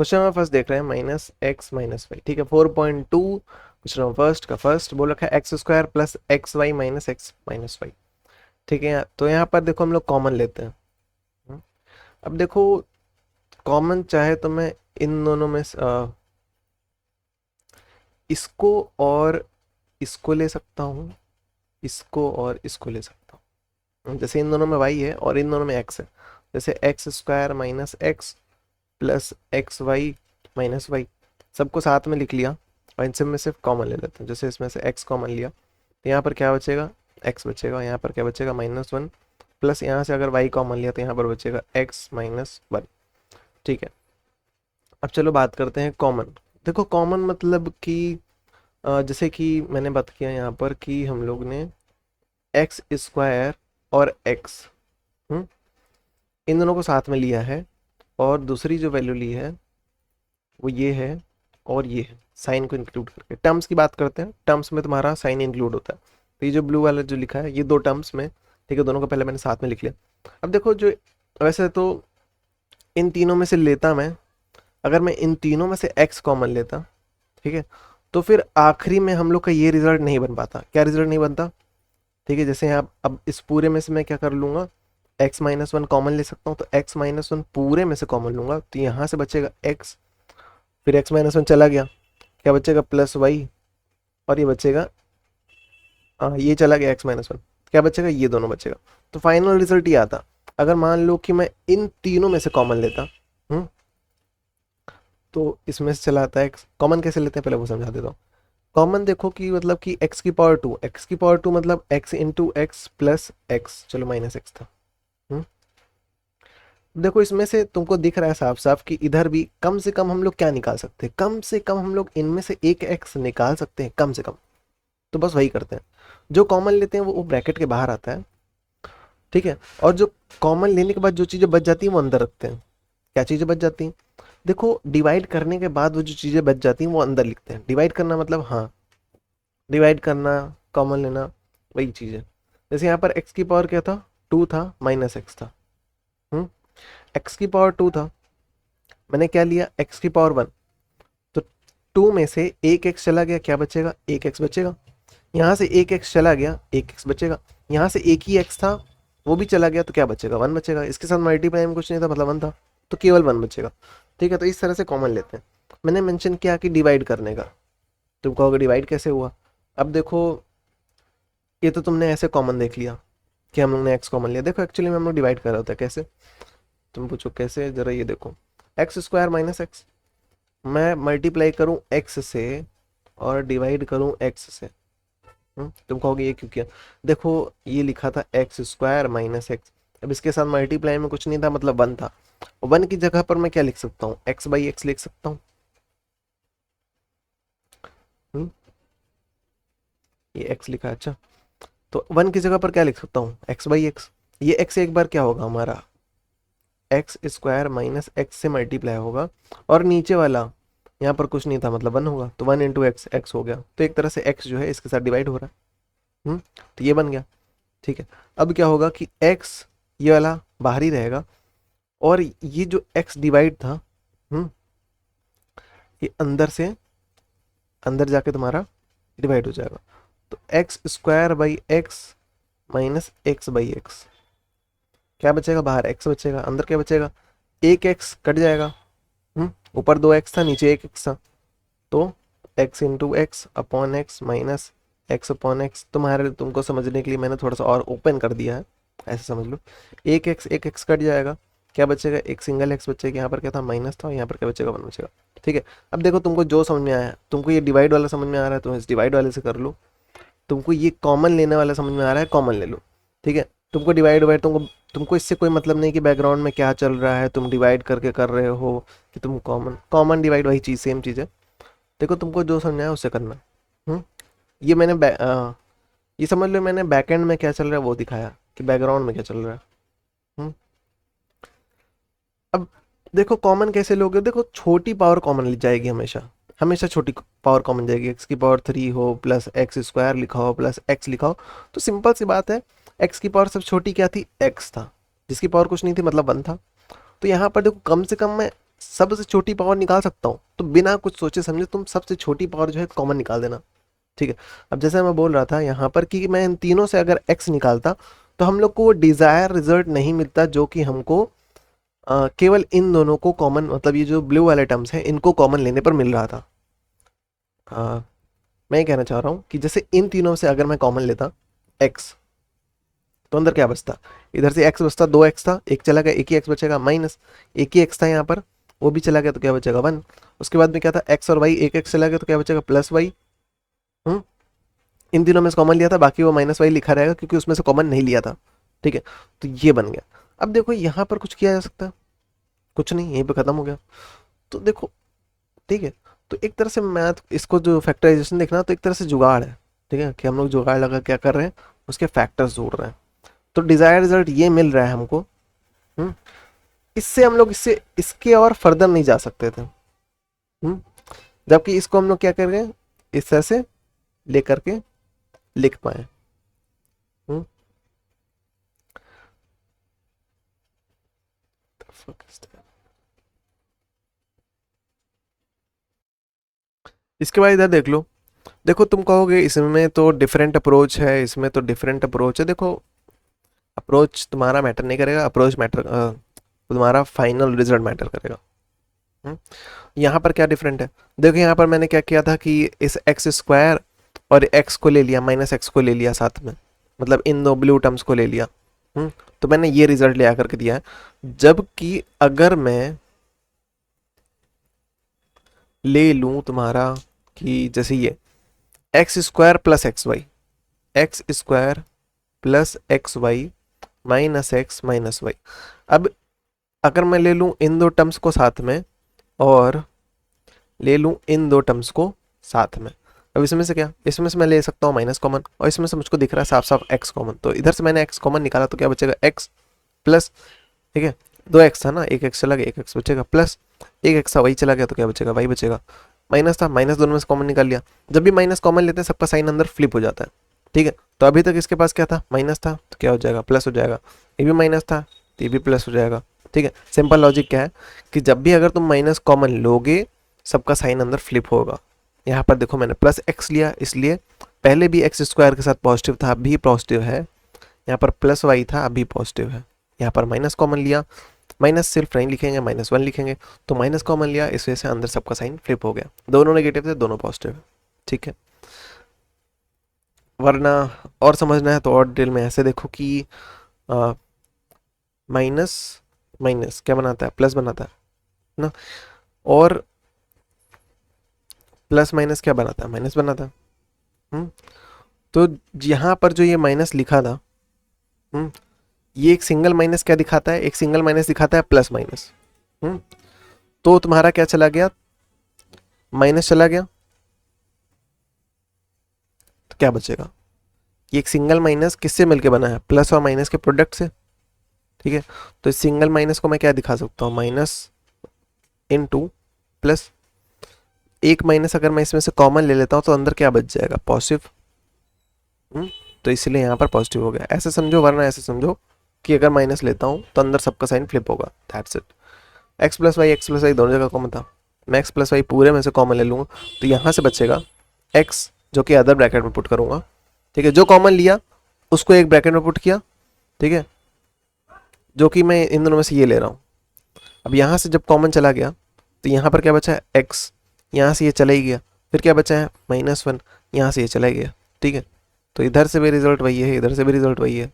Question number first देख रहे हैं -x - y, ठीक है। 4.2 क्वेश्चन नंबर फर्स्ट का फर्स्ट बोल रखा है x² plus XY minus x minus y, ठीक है। तो यहाँ पर देखो हम लोग कॉमन लेते हैं। हम्म, अब देखो कॉमन चाहे तो मैं इन दोनों में इसको और इसको ले सकता हूँ, इसको और इसको ले सकता हूँ। जैसे इन दोनों में y है और इन दोनों में x है, जैसे x² minus x plus XY minus y, सबको साथ में लिख लिया और इन सब में सिर्फ कॉमन ले लेते हैं। जैसे इसमें से x कॉमन लिया तो यहाँ पर क्या बचेगा, x बचेगा, यहाँ पर क्या बचेगा -1, प्लस यहाँ से अगर y कॉमन लिया तो यहाँ पर बचेगा x-1, ठीक है। अब चलो बात करते हैं कॉमन। देखो कॉमन मतलब कि जैसे कि मैंने बात किया यहाँ पर कि हम लोग ने x² और x इन दोनों को साथ में लिया है और दूसरी जो वैल्यू ली है वो ये है और ये है, साइन को इंक्लूड करके। टर्म्स की बात करते हैं, टर्म्स में तुम्हारा साइन इंक्लूड होता है। तो ये जो ब्लू वाला जो लिखा है ये दो टर्म्स में, ठीक है, दोनों को पहले मैंने साथ में लिख लिया। अब देखो जो वैसे तो इन तीनों में से लेता मैं, अगर मैं इन तीनों में से x कॉमन लेता, ठीक है, तो फिर आखिरी में हम लोग का ये रिजल्ट नहीं बन पाता। क्या रिजल्ट नहीं बनता, ठीक है। जैसे यहाँ अब इस पूरे में से मैं क्या कर लूँगा, x-1 कॉमन ले सकता हूँ, तो x-1 पूरे में से कॉमन लूँगा तो यहाँ से बचेगा x, फिर x-1 चला गया, क्या बचेगा प्लस वाई, और ये बचेगा ये चला गया x-1, क्या बचेगा, ये दोनों बचेगा। तो फाइनल रिजल्ट ये आता। अगर मान लो कि मैं इन तीनों में से कॉमन लेता, तो इसमें से चला आता है x। कॉमन कैसे लेते हैं पहले वो समझा देता हूँ। कॉमन देखो कि मतलब कि x⁻², मतलब x into x plus x, चलो माइनस एक्स था। देखो इसमें से तुमको दिख रहा है साफ साफ कि इधर भी कम से कम हम लोग क्या निकाल सकते हैं, कम से कम हम लोग इनमें से एक x निकाल सकते हैं कम से कम। तो बस वही करते हैं, जो कॉमन लेते हैं वो ब्रैकेट के बाहर आता है, ठीक है। और जो कॉमन लेने के बाद जो चीज़ें बच जाती हैं वो अंदर रखते हैं। क्या चीज़ें बच जाती हैं, देखो डिवाइड करने के बाद वो जो चीज़ें बच जाती हैं वो अंदर लिखते हैं। डिवाइड करना मतलब हाँ, डिवाइड करना, कॉमन लेना, वही चीज़ है। जैसे यहाँ पर x की पावर क्या था, 2 था, माइनस एक्स था। x की पावर 2 था, मैंने क्या लिया x की पावर 1, तो 2 में से एक x चला गया, क्या बचेगा, एक x बचेगा। यहाँ से एक x चला गया, एक x बचेगा। यहाँ से एक ही x था वो भी चला गया तो क्या बचेगा, 1 बचेगा। इसके साथ मल्टीप्लाई में कुछ नहीं था मतलब 1 था, तो केवल 1 बचेगा, ठीक है। तो इस तरह से कॉमन लेते हैं। मैंने मेंशन किया कि डिवाइड करने का, तुम कहोगे डिवाइड कैसे हुआ। अब देखो ये तो तुमने ऐसे कॉमन देख लिया कि हम लोग ने x कॉमन लिया। देखो एक्चुअली में हम लोग डिवाइड कर रहे होता है कैसे, तुम पूछो कैसे, जरा ये देखो, x² माइनस एक्स, मैं मल्टीप्लाई करूं x से और डिवाइड करूं x से। तुम कहोगे ये क्यों किया, देखो ये लिखा था x² माइनस एक्स, अब इसके साथ मल्टीप्लाई में कुछ नहीं था मतलब 1 था। 1 की जगह पर मैं क्या लिख सकता हूँ, x/x लिख सकता हूँ। ये x लिखा है, अच्छा। तो 1 की जगह पर क्या लिख सकता हूँ, x/x। ये x एक बार क्या होगा हमारा, x² माइनस एक्स से मल्टीप्लाई होगा, और नीचे वाला यहाँ पर कुछ नहीं था मतलब 1 होगा, तो 1 इंटू एक्स, एक्स हो गया। तो एक तरह से x जो है इसके साथ डिवाइड हो रहा है। तो ये बन गया, ठीक है। अब क्या होगा कि x ये वाला बाहर ही रहेगा, और ये जो x डिवाइड था, ये अंदर से अंदर जाके तुम्हारा डिवाइड हो जाएगा। तो x² माइनस x/x, क्या बचेगा, बाहर x बचेगा, अंदर क्या बचेगा, एक x कट जाएगा। ऊपर 2x था, नीचे 1x था, तो x into x upon x minus x upon x. तुम्हारे तुमको समझने के लिए मैंने थोड़ा सा और ओपन कर दिया है, ऐसे समझ लो। एक एक्स कट जाएगा, क्या बचेगा, एक सिंगल एक्स बचेगा। यहाँ पर क्या था, माइनस था, यहाँ पर क्या बचेगा, 1 बचेगा, ठीक है। अब देखो तुमको जो समझ में आया, तुमको ये डिवाइड वाला समझ में आ रहा है तो इस डिवाइड वाले से कर लो, तुमको ये कॉमन लेने वाला समझ में आ रहा है, कॉमन ले लो, ठीक है। तुमको डिवाइड वाइड तुमको इससे कोई मतलब नहीं कि बैकग्राउंड में क्या चल रहा है, तुम डिवाइड करके कर रहे हो कि तुम कॉमन डिवाइड, वही चीज़ सेम चीज़ है। देखो तुमको जो समझना है उससे करना। हम्म ये मैंने ये समझ लो मैंने बैकएंड में क्या चल रहा है वो दिखाया कि बैकग्राउंड में क्या चल रहा है। हम्म अब देखो कॉमन कैसे लोगे, देखो छोटी पावर कॉमन ली जाएगी हमेशा, हमेशा छोटी पावर कॉमन जाएगी। एक्स की पावर 3 हो प्लस x² लिखा हो प्लस x लिखा हो, तो सिंपल सी बात है, एक्स की पावर सब छोटी क्या थी, x था, जिसकी पावर कुछ नहीं थी मतलब 1 था। तो यहाँ पर देखो कम से कम मैं सबसे छोटी पावर निकाल सकता हूँ, तो बिना कुछ सोचे समझे तुम सबसे छोटी पावर जो है कॉमन निकाल देना। ठीक है, अब जैसे मैं बोल रहा था यहाँ पर कि मैं इन तीनों से अगर x निकालता तो हम लोग को वो डिज़ायर रिजल्ट नहीं मिलता जो कि हमको केवल इन दोनों को कॉमन, मतलब ये जो ब्लू वाले टर्म्स हैं इनको कॉमन लेने पर मिल रहा था। मैं ये कहना चाह रहा हूँ कि जैसे इन तीनों से अगर मैं कॉमन लेता x, तो अंदर क्या बचता, इधर से x बचता, 2x था, एक चला गया, एक ही x बचेगा, माइनस एक ही x था यहाँ पर, वो भी चला गया तो क्या बचेगा 1। उसके बाद में क्या था, x और y, एक x चला गया तो क्या बचेगा प्लस y। इन तीनों में से कॉमन लिया था, बाकी वो माइनस वाई लिखा रहेगा क्योंकि उसमें से कॉमन नहीं लिया था। ठीक है, तो ये बन गया। अब देखो यहाँ पर कुछ किया जा सकता है, कुछ नहीं, यहीं पे खत्म हो गया। तो देखो, ठीक है, तो एक तरह से मैथ इसको जो फैक्टराइजेशन देखना तो एक तरह से जुगाड़ है। ठीक है, कि हम लोग जुगाड़ लगा क्या कर रहे हैं, उसके फैक्टर्स जोड़ रहे हैं, तो डिजायर रिजल्ट ये मिल रहा है हमको। इससे हम लोग इससे इसके और फर्दर नहीं जा सकते थे। जबकि इसको हम लोग क्या कर रहे हैं, इस तरह से लेकर के लिख पाए। हम्म इसके बाद इधर देख लो, देखो तुम कहोगे इसमें तो डिफरेंट अप्रोच है, इसमें तो डिफरेंट अप्रोच है। देखो, अप्रोच तुम्हारा मैटर नहीं करेगा, अप्रोच मैटर तुम्हारा फाइनल रिजल्ट मैटर करेगा। यहाँ पर क्या डिफरेंट है, देखो यहाँ पर मैंने क्या किया था कि इस एक्स स्क्वायर और एक्स को ले लिया, माइनस एक्स को ले लिया साथ में, मतलब इन दो ब्लू टर्म्स को ले लिया। तो मैंने ये रिजल्ट ले आकर के दिया है। जबकि अगर मैं ले लूँ तुम्हारा कि जैसे ये x square plus x y, x square plus x y minus y, अब अगर मैं ले लूँ इन दो टर्म्स को साथ में और ले लूँ इन दो टर्म्स को साथ में, अब इसमें से क्या, इसमें से मैं ले सकता हूँ माइनस कॉमन, और इसमें से मुझको दिख रहा है साफ साफ एक्स कॉमन, तो इधर से मैंने एक्स कॉमन निकाला तो क्या बचेगा एक्स प्लस, ठीक है, 2x था ना, एक एक्स चला गया, एक एक्स बचेगा, प्लस एक एक्स था वही चला गया तो क्या बचेगा वाई बचेगा, माइनस था, माइनस दोनों में से कॉमन निकाल लिया। जब भी माइनस कॉमन लेते हैं सबका साइन अंदर फ्लिप हो जाता है। ठीक है, तो अभी तक इसके पास क्या था, माइनस था, तो क्या हो जाएगा प्लस हो जाएगा, ये भी माइनस था तो ये भी प्लस हो जाएगा। ठीक है, सिंपल लॉजिक क्या है कि जब भी अगर तुम माइनस कॉमन लोगे सबका साइन अंदर फ्लिप होगा। यहाँ पर देखो मैंने प्लस एक्स लिया, इसलिए पहले भी एक्स स्क्वायर के साथ पॉजिटिव था अभी पॉजिटिव है, यहाँ पर प्लस वाई था अभी पॉजिटिव है। यहाँ पर माइनस कॉमन लिया, माइनस सिर्फ नहीं लिखेंगे, माइनस 1 लिखेंगे, तो माइनस कॉमन लिया, इस वजह से अंदर सबका साइन फ्लिप हो गया, दोनों नेगेटिव थे दोनों पॉजिटिव है। ठीक है, वरना और समझना है तो और डिटेल में ऐसे देखो कि माइनस माइनस क्या बनाता है, प्लस बनाता है ना, और प्लस माइनस क्या बनाता है, माइनस बनाता है। तो यहाँ पर जो ये माइनस लिखा था, ये एक सिंगल माइनस क्या दिखाता है, एक सिंगल माइनस दिखाता है प्लस माइनस। तो तुम्हारा क्या चला गया, माइनस चला गया, तो क्या बचेगा, ये एक सिंगल माइनस किससे मिलके बना है, प्लस और माइनस के प्रोडक्ट से। ठीक है, तो इस सिंगल माइनस को मैं क्या दिखा सकता हूँ, माइनस इन टू प्लस, एक माइनस अगर मैं इसमें से कॉमन ले लेता हूँ तो अंदर क्या बच जाएगा पॉजिटिव। तो इसलिए यहाँ पर पॉजिटिव हो गया, ऐसे समझो, वरना ऐसे समझो कि अगर माइनस लेता हूँ तो अंदर सबका साइन फ्लिप होगा, that's it. X plus y दोनों जगह कॉमन था, मैं एक्स प्लस वाई पूरे में से कॉमन ले लूँगा तो यहाँ से बचेगा एक्स, जो कि अदर ब्रैकेट में पुट करूँगा। ठीक है, जो कॉमन लिया उसको एक ब्रैकेट में पुट किया, ठीक है, जो कि मैं इन दोनों में से ये ले रहा हूँ। अब यहाँ से जब कॉमन चला गया तो यहाँ पर क्या बचा है एक्स, यहाँ से ये चला ही गया, फिर क्या बचा है -1, यहाँ से ये चला गया। ठीक है, तो इधर से भी रिजल्ट वही है, इधर से भी रिजल्ट वही है।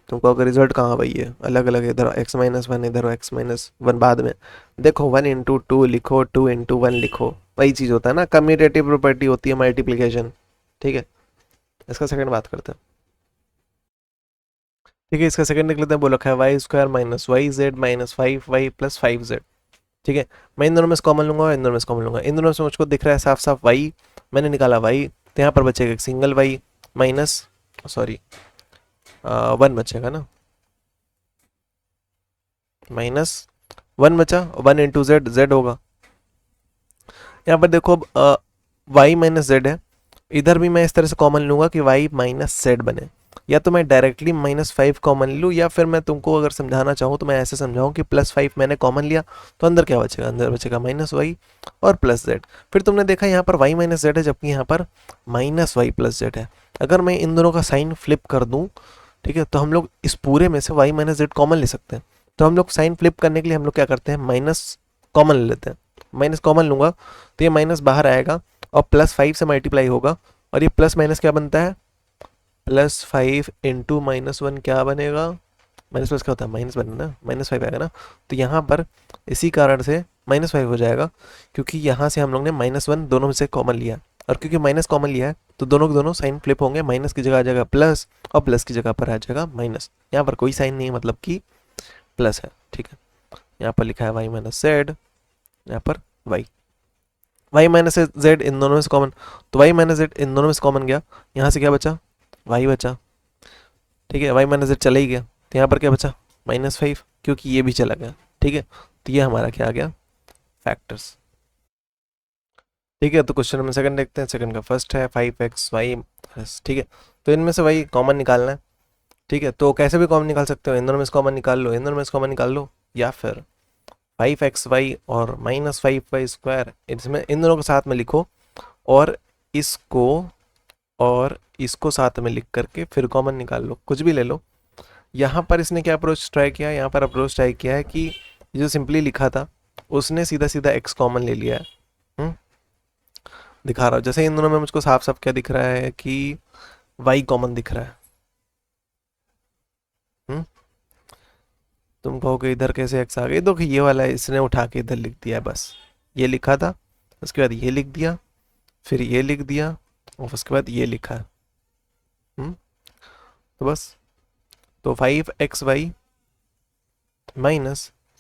तुमको अगर रिजल्ट कहाँ वही है, अलग अलग, इधर x-1 इधर x-1 बाद में देखो, 1 इंटू 2 लिखो, 2 इंटू 1 लिखो, वही चीज़ होता है ना, कम्यूटेटिव प्रॉपर्टी होती है मल्टीप्लिकेशन। ठीक है, इसका सेकंड बात करते हैं। ठीक है, इसका सेकंड निकलते हैं, बोला है y square minus y z minus 5y plus 5z। ठीक है, मैं इन दोनों में से कॉमन लूंगा, इन दोनों में से कॉमन लूंगा, इन दोनों से मुझको दिख रहा है साफ साफ y, मैंने निकाला y, तो यहाँ पर बचेगा एक सिंगल y माइनस, सॉरी 1 बचेगा ना, -1 बचा, 1 इंटू जेड, जेड होगा। यहाँ पर देखो अब y माइनस जेड है, इधर भी मैं इस तरह से कॉमन लूंगा कि y माइनस जेड बने, या तो मैं डायरेक्टली -5 कॉमन ले लूँ, या फिर मैं तुमको अगर समझाना चाहूँ तो मैं ऐसे समझाऊँ कि +5 मैंने कॉमन लिया तो अंदर क्या बचेगा, अंदर बचेगा -y और +z। फिर तुमने देखा यहाँ पर y - z है जबकि यहाँ पर -y + z है। अगर मैं इन दोनों का साइन फ्लिप कर दूँ, ठीक है, तो हम लोग इस पूरे में से y - z कॉमन ले सकते हैं। तो हम लोग साइन फ्लिप करने के लिए हम लोग क्या करते हैं, माइनस कॉमन ले लेते हैं। माइनस कॉमन लूंगा तो ये माइनस बाहर आएगा और +5 से मल्टीप्लाई होगा, और ये प्लस माइनस क्या बनता है, +5 इंटू -1 क्या बनेगा, माइनस प्लस क्या होता है, माइनस बनेगा ना, -5 आएगा ना। तो यहाँ पर इसी कारण से -5 हो जाएगा, क्योंकि यहाँ से हम लोग ने -1 दोनों में से कॉमन लिया, और क्योंकि माइनस कॉमन लिया है तो दोनों के दोनों साइन फ्लिप होंगे, माइनस की जगह आ जाएगा प्लस और प्लस की जगह पर आ जाएगा माइनस। यहाँ पर कोई साइन नहीं है, मतलब कि प्लस है, ठीक है। यहाँ पर लिखा है y - z, यहाँ पर y - z इन दोनों में से कॉमन, तो y - z इन दोनों में से कॉमन गया, यहाँ से क्या बचा, y बचा, ठीक है। y - z चला ही गया तो यहाँ पर क्या बचा, -5, क्योंकि ये भी चला गया, ठीक है। तो ये हमारा क्या आ गया, फैक्टर्स, ठीक है। तो क्वेश्चन नंबर सेकंड देखते हैं। सेकंड का फर्स्ट है 5xy, ठीक है। तो इनमें से वही कॉमन निकालना है, ठीक है। तो कैसे भी कॉमन निकाल सकते हो, इन दोनों में से कॉमन निकाल लो, इन दोनों में से कॉमन निकाल लो, या फिर 5xy और -5y², इसमें इन दोनों को साथ में लिखो और इसको और इसको साथ में लिख करके फिर कॉमन निकाल लो, कुछ भी ले लो। यहाँ पर इसने क्या अप्रोच ट्राई किया, यहाँ पर अप्रोच ट्राई किया है कि जो सिंपली लिखा था उसने सीधा सीधा x कॉमन ले लिया है। दिखा रहा हूँ, जैसे इन दोनों में मुझको साफ साफ क्या दिख रहा है कि y कॉमन दिख रहा है। तुम कहोगे इधर कैसे x आ गई, तो ये वाला इसने उठा के इधर लिख दिया है, बस ये लिखा था, उसके बाद ये लिख दिया, फिर ये लिख दिया, और उसके बाद ये लिखा है। तो बस, तो 5xy -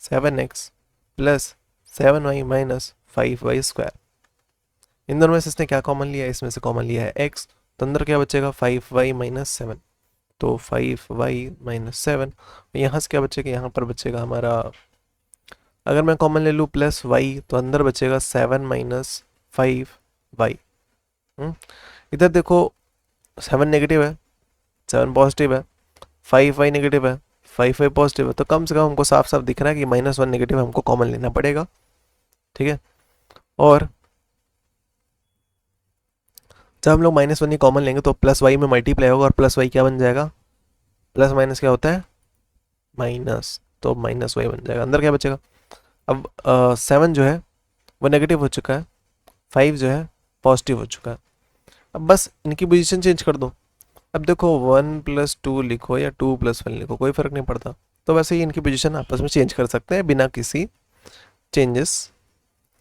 7x + 7y - 5y², इन दोनों में से इसने क्या कॉमन लिया है, इसमें से कॉमन लिया है x, तो अंदर क्या बचेगा 5y - 7, तो 5y - 7, यहाँ से क्या बचेगा, यहाँ पर बचेगा हमारा, अगर मैं कॉमन ले लूँ +y तो अंदर बचेगा 7 - 5y। इधर देखो 7 नेगेटिव है, 7 पॉजिटिव है, 5y नेगेटिव है, 5y पॉजिटिव है, तो कम से कम हमको साफ साफ दिख रहा है कि -1 नेगेटिव हमको कॉमन लेना पड़ेगा, ठीक है। और जब हम लोग -1 ही कॉमन लेंगे तो +y में मल्टीप्लाई होगा, और +y क्या बन जाएगा, प्लस माइनस क्या होता है, माइनस, तो -y बन जाएगा, अंदर क्या बचेगा। अब 7 जो है वो नेगेटिव हो चुका है, 5 जो है पॉजिटिव हो चुका है, अब बस इनकी पोजीशन चेंज कर दो। अब देखो 1 + 2 लिखो या 2 + 1 लिखो, कोई फ़र्क नहीं पड़ता, तो वैसे ही इनकी पोजीशन आपस में चेंज कर सकते हैं बिना किसी चेंजेस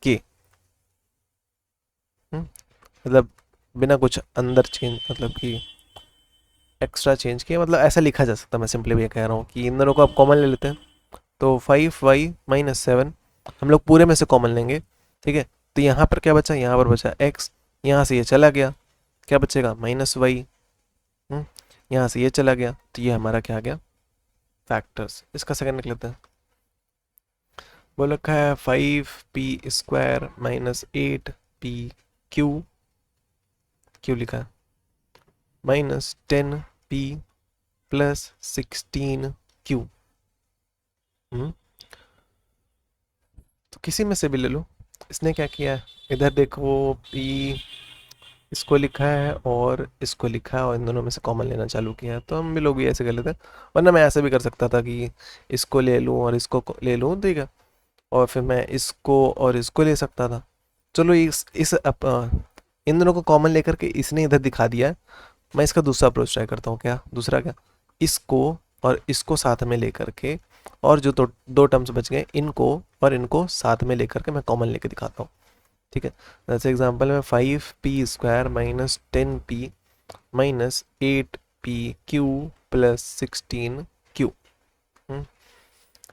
के, मतलब बिना कुछ अंदर चेंज, मतलब कि एक्स्ट्रा चेंज किए, मतलब ऐसा लिखा जा सकता है। मैं सिंपली ये कह रहा हूँ कि इन दोनों को आप कॉमन ले लेते हैं, तो 5y - 7 हम लोग पूरे में से कॉमन लेंगे, ठीक है। तो यहाँ पर क्या बचा, यहाँ पर बचा x, यहाँ से ये चला गया, क्या बचेगा -y, यहाँ से ये चला गया, तो ये हमारा क्या आ गया, फैक्टर्स। इसका सेकंड लिख लेते हैं। बोल रखा है 5p² - 8pq, क्यू लिखा है, -10p + 16q। तो किसी में से भी ले लो। इसने क्या किया है, इधर देखो p इसको लिखा है और इसको लिखा है, और इन दोनों में से कॉमन लेना चालू किया है, तो हम भी लोग भी ऐसे कर लेते हैं। वरना मैं ऐसे भी कर सकता था कि इसको ले लूँ और इसको ले लूँ, ठीक है, और फिर मैं इसको और इसको ले सकता था। चलो इन दोनों को कॉमन लेकर के इसने इधर दिखा दिया है। मैं इसका दूसरा अप्रोच ट्राई करता हूँ, क्या दूसरा, क्या इसको और इसको साथ में लेकर के, और जो दो टर्म्स बच गए इनको और इनको साथ में लेकर के मैं कॉमन लेके दिखाता हूँ, ठीक है। जैसे एग्जांपल में 5p² - 10p - 8pq + 16q।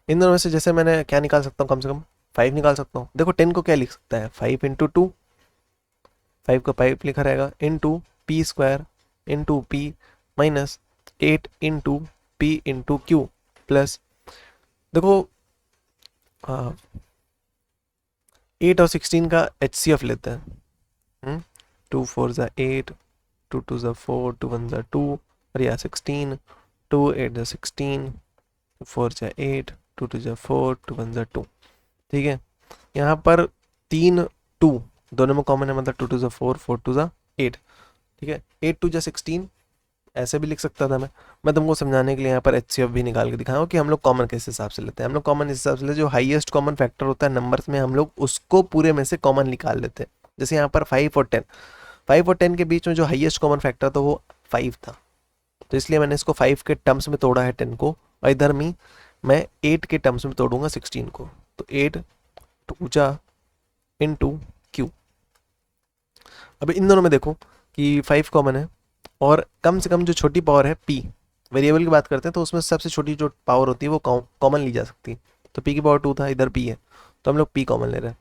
इन दोनों में से जैसे मैंने क्या निकाल सकता हूँ, कम से कम 5 निकाल सकता हूँ। देखो 10 को क्या लिख सकता है, 5 × 2, 5 का 5 लिखा रहेगा, into p² into p - 8 into p into q plus, देखो 8 और 16 का HCF लेते हैं। 2 4 = 8, 2 2 = 4, 2 1 = 2, और यहाँ 16, 2 8 जा 16, 4 जा 8, 2 2 जा 4, 2 1 जा 2। ठीक है, यहाँ पर 3 2 दोनों में कॉमन है, मतलब 2 2 जा 4, 4 2 जा 8। ठीक है, 8 2 जा 16 ऐसे भी लिख सकता था मैं तुमको समझाने के लिए यहाँ पर HCF भी निकाल के दिखाऊँ कि हम लोग कॉमन किस हिसाब से लेते हैं। हम लोग कॉमन इस हिसाब से लेते हैं जो हाईएस्ट कॉमन फैक्टर होता है नंबर्स में, हम लोग उसको पूरे में से कॉमन निकाल लेते हैं। जैसे यहाँ पर 5 और 10, 5 और 10 के बीच में जो हाईएस्ट कॉमन फैक्टर था वो 5 था, तो इसलिए मैंने इसको 5 के टर्म्स में तोड़ा है 10 को, और इधर में मैं 8 के टर्म्स में तोड़ूंगा 16 को। तो 8 2 जा इंटू क्यू। अब इन दोनों में देखो कि 5 कॉमन है, और कम से कम जो छोटी पावर है p, वेरिएबल की बात करते हैं तो उसमें सबसे छोटी जो पावर होती है वो कॉमन ली जा सकती है। तो p की पावर 2 था, इधर p है, तो हम लोग p कॉमन ले रहे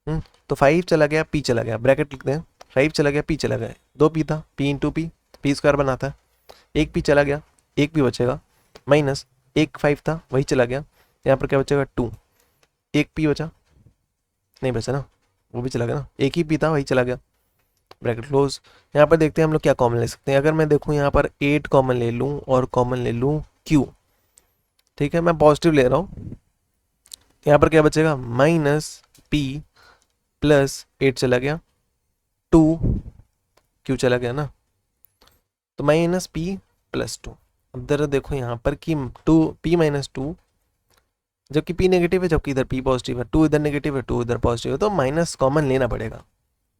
हैं। तो 5 चला गया, p चला गया, ब्रैकेट लिखते हैं, 5 चला गया, p चला गया, 2p था, p इंटू p स्क्वायर बनाता है, एक p चला गया, एक p बचेगा, माइनस एक 5 था वही चला गया, यहाँ पर क्या बचेगा 2, एक p बचा, नहीं बचा ना, वो भी चला गया ना, एक ही p था वही चला गया, ब्रैकेट क्लोज। यहाँ पर देखते हैं हम लोग क्या कॉमन ले सकते हैं। अगर मैं देखूँ यहाँ पर 8 कॉमन ले लूँ और कॉमन ले लूँ q, ठीक है, मैं पॉजिटिव ले रहा हूँ, यहाँ पर क्या बचेगा माइनस p प्लस 8 चला गया, 2 q चला गया ना, तो माइनस p प्लस 2। अब जरा देखो यहाँ पर कि 2 p माइनस 2, जबकि p नेगेटिव है, जबकि इधर p पॉजिटिव है, 2 इधर नेगेटिव है, 2 इधर पॉजिटिव है, तो माइनस कॉमन लेना पड़ेगा।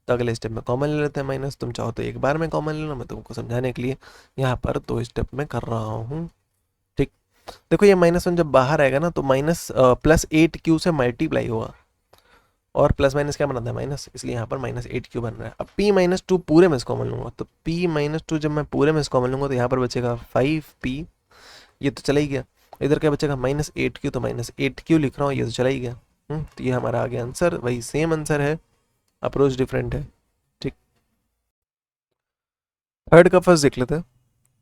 तो अगले स्टेप में कॉमन ले लेते हैं माइनस, तुम चाहो तो एक बार में कॉमन ले लो, मैं तुमको समझाने के लिए यहाँ पर 2 स्टेप में कर रहा हूँ। ठीक, देखो ये -1 जब बाहर आएगा ना तो माइनस प्लस 8q से मल्टीप्लाई होगा, और प्लस माइनस क्या बनाता है माइनस, इसलिए यहाँ पर -8q बन रहा है। अब p-2 पूरे में से कॉमन लूंगा, तो p-2 जब मैं पूरे में से कॉमन लूंगा तो यहाँ पर बचेगा 5p, ये तो चला ही गया, इधर क्या बचेगा -8q, तो -8q लिख रहा हूँ, ये तो चला ही गया। तो ये हमारा आ गया आंसर, वही सेम आंसर है, अप्रोच डिफरेंट है। ठीक, थर्ड का फर्स्ट देख लेते हैं।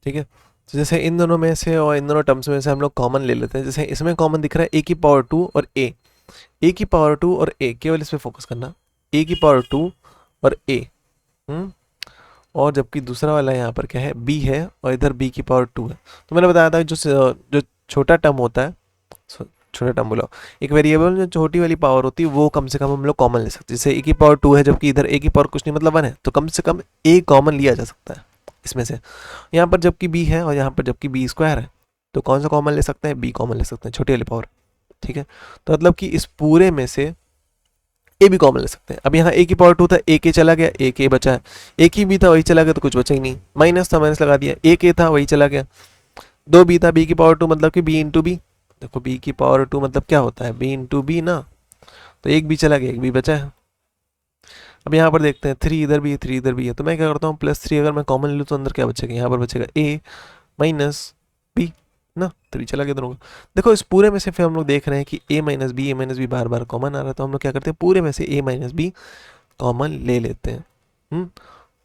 ठीक है, तो जैसे इन दोनों में से और इन दोनों टर्म्स में से हम लोग कॉमन ले लेते हैं। जैसे इसमें कॉमन दिख रहा है a की पावर 2 और a की पावर 2 और a, केवल इस पे फोकस करना, a की पावर 2 और a। और जबकि दूसरा वाला यहाँ पर क्या है b है, और इधर b की पावर 2 है। तो मैंने बताया था जो छोटा टर्म होता है, छोटा टर्म बोला, एक वेरिएबल में छोटी वाली पावर होती है वो कम से कम हम लोग कॉमन ले सकते हैं। जैसे a की पावर 2 है, जबकि इधर a की पावर कुछ नहीं मतलब 1 है, तो कम से कम a कॉमन लिया जा सकता है इसमें से। यहाँ पर जबकि b है और यहाँ पर जबकि b स्क्वायर है, तो कौन सा कॉमन ले सकते हैं, b कॉमन ले सकते हैं, छोटी वाली पावर। ठीक है, तो मतलब कि इस पूरे में से a भी कॉमन ले सकते हैं। अब यहाँ a की पावर 2 था, एक a चला गया, एक a बचा है, एक ही b था वही चला गया, तो कुछ बचा ही नहीं, माइनस था माइनस लगा दिया, एक a था वही चला गया, 2b था, b की पावर 2 मतलब कि b इंटू बी, देखो b की पावर 2 मतलब क्या होता है b इंटू बी ना, तो एक b चला गया, एक b बचा है। अब यहाँ पर देखते हैं 3 इधर भी है, 3 इधर भी है, तो मैं क्या करता हूँ +3 अगर मैं कॉमन लूँ तो अंदर क्या बचेगा, यहाँ पर बचेगा a माइनस b ना, 3 चला गया दोनों का। देखो इस पूरे में से फिर हम लोग देख रहे हैं कि a माइनस बी बार बार कॉमन आ रहा है, तो हम लोग क्या करते हैं पूरे में से a माइनस बी कॉमन ले लेते हैं।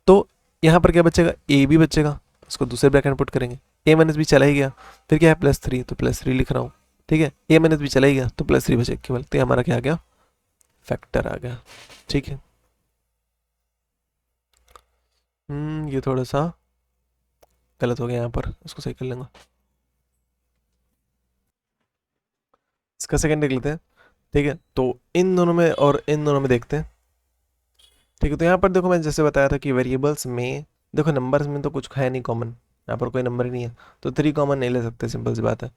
तो यहाँ पर क्या बचेगा, a भी बचेगा, उसको दूसरे ब्रैकेट में पुट करेंगे, a माइनस बी चला ही गया, फिर क्या है +3, तो +3 लिख रहा हूँ। ठीक है, a माइनस बी चला ही गया तो +3 बचेगा केवल, तो हमारा क्या आ गया, फैक्टर आ गया। ठीक है, ये थोड़ा सा गलत हो गया यहाँ पर, इसको सही कर लेंगे। इसका सेकंड देख लेते हैं। ठीक है, तो इन दोनों में और इन दोनों में देखते हैं। ठीक है, तो यहाँ पर देखो मैं जैसे बताया था कि वेरिएबल्स में देखो नंबर्स में तो कुछ है नहीं कॉमन, यहाँ पर कोई नंबर ही नहीं है, तो 3 कॉमन नहीं ले सकते, सिंपल सी बात है।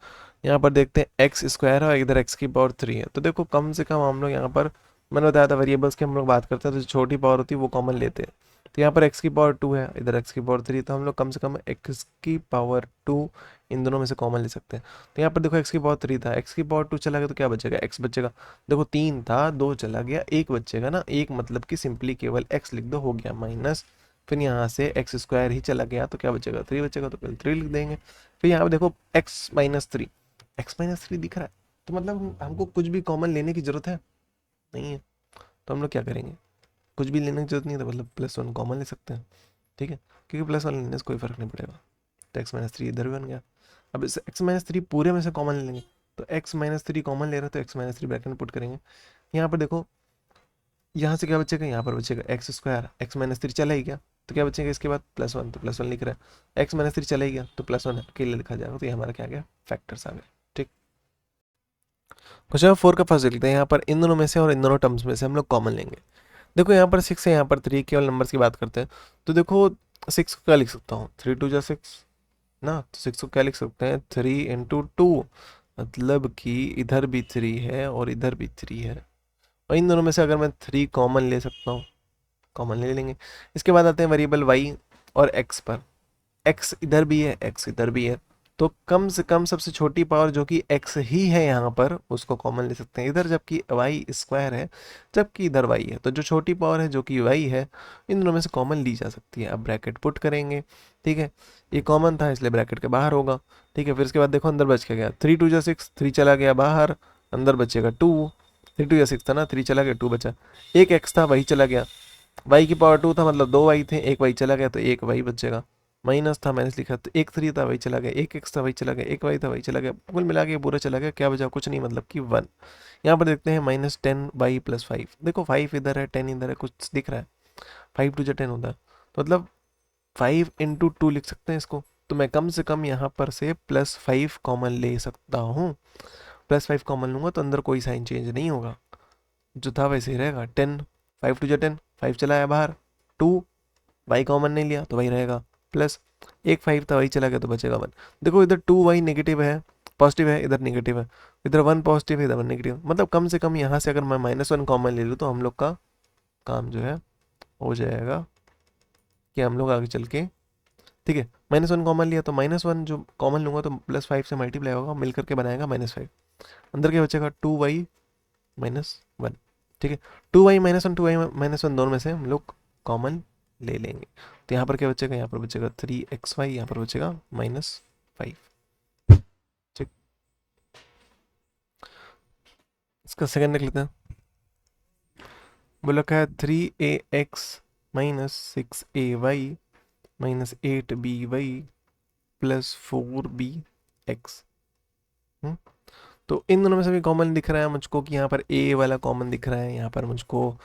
यहाँ पर देखते हैं एक्स स्क्वायर है और इधर एक्स की पावर 3 है, तो देखो कम से कम हम लोग यहाँ पर, मैंने बताया था वेरिएबल्स की हम लोग बात करते हैं तो जो छोटी पावर होती है वो कॉमन लेते हैं। तो यहाँ पर एक्स की पावर 2 है, इधर एक्स की पावर 3, तो हम लोग कम से कम एक्स की पावर 2 इन दोनों में से कॉमन ले सकते हैं। तो यहाँ पर देखो एक्स की पावर 3 था, एक्स की पावर 2 चला गया तो क्या बचेगा, एक्स बचेगा। देखो 3 था, 2 चला गया, एक बचेगा ना, एक मतलब कि सिंपली केवल एक्स लिख दो, हो गया माइनस, फिर यहाँ से एक्स स्क्वायर ही चला गया तो क्या बचेगा 3 बचेगा, तो पहले 3 लिख देंगे। फिर यहाँ पे देखो एक्स माइनस थ्री दिख रहा है, तो मतलब हमको कुछ भी कॉमन लेने की जरूरत है नहीं है, तो हम लोग क्या करेंगे, कुछ भी लेने की जरूरत नहीं है, तो मतलब +1 कॉमन ले सकते हैं। ठीक है, क्योंकि +1 लेने से कोई फर्क नहीं पड़ेगा, तो x-3 इधर भी बन गया। अब इस x-3 पूरे में से कॉमन ले लेंगे, तो x-3 कॉमन ले रहे हैं तो x-3 ब्रैकेट में पुट करेंगे। यहाँ पर देखो यहाँ से क्या बचेगा, यहाँ पर बचेगा एक्स स्क्वायर, x-3 चला ही गया, तो क्या बचेगा इसके बाद +1, तो +1 लिख रहा है। x-3 चला ही गया तो +1 अकेले लिखा जाएगा, तो ये हमारा क्या आ गया, फैक्टर्स आ गए। ठीक, क्वेश्चन नंबर 4 का फर्स्ट देख लेते हैं। यहाँ पर इन दोनों में से और इन दोनों टर्म्स में से हम लोग कॉमन लेंगे। देखो यहाँ पर 6 है, यहाँ पर 3, केवल नंबर्स की बात करते हैं। तो देखो 6 को क्या लिख सकता हूँ, 3 2 जा 6 ना, तो 6 को क्या लिख सकते हैं, 3 × 2, मतलब कि इधर भी 3 है और इधर भी 3 है, और इन दोनों में से अगर मैं 3 कॉमन ले सकता हूँ, कॉमन ले लेंगे। इसके बाद आते हैं वेरिएबल y और x पर। x इधर भी है, x इधर भी है, तो कम से कम सबसे छोटी पावर जो कि x ही है यहाँ पर, उसको कॉमन ले सकते हैं इधर, जबकि y² है, जबकि इधर y है, तो जो छोटी पावर है जो कि y है, इन दोनों में से कॉमन ली जा सकती है। अब ब्रैकेट पुट करेंगे, ठीक है, ये कॉमन था इसलिए ब्रैकेट के बाहर होगा। ठीक है, फिर इसके बाद देखो अंदर बच के गया 3 2 जा 6, 3 चला गया बाहर, अंदर बचेगा 2, 3 2 जा 6 था ना, 3 चला गया 2 बचा, एक x था वही चला गया, y की पावर 2 था मतलब 2 y थे, एक y चला गया तो एक y बचेगा, माइनस था माइनस लिखा, तो एक 3 था वही चला गया, एक x था वही चला गया, एक y था वही चला गया, कुल मिला के पूरा चला गया, क्या बचा, कुछ नहीं, मतलब कि 1। यहाँ पर देखते हैं -10y + 5, देखो 5 इधर है 10 इधर है, कुछ दिख रहा है, 5 2 जा 10 होता है, तो मतलब 5 × 2 लिख सकते हैं इसको, तो मैं कम से कम यहाँ पर से +5 कॉमन ले सकता हूँ। +5 कॉमन लूंगा तो अंदर कोई साइन चेंज नहीं होगा, जो था वैसे ही रहेगा। 10, 5 2 जा 10, 5 चला आया बाहर, 2 y कॉमन नहीं लिया तो वही रहेगा, प्लस एक 5 था वही चला गया तो बचेगा 1। देखो इधर 2y नेगेटिव है, पॉजिटिव है, इधर नेगेटिव है, इधर 1 पॉजिटिव है, इधर 1 नेगेटिव, मतलब कम से कम यहाँ से अगर मैं -1 कॉमन ले लूँ तो हम लोग का काम जो है हो जाएगा कि हम लोग आगे चल के, ठीक है, -1 कॉमन लिया तो -1 जो कॉमन लूंगा तो +5 से मल्टीप्लाई होगा, मिल करके बनाएगा -5, अंदर क्या बचेगा 2y - 1, ठीक है, 2y - 1 2y - 1 दोनों में से हम लोग कॉमन ले लेंगे, तो यहाँ पर क्या बचेगा, यहाँ पर बचेगा 3xy, यहाँ पर बचेगा -5। ठीक, इसका सेकंड देख लेते हैं। बोला क्या है, 3ax - 6ay - 8by + 4bx। तो इन दोनों में से भी कॉमन दिख रहा है मुझको कि यहाँ पर a वाला कॉमन दिख रहा है, यहाँ पर मुझको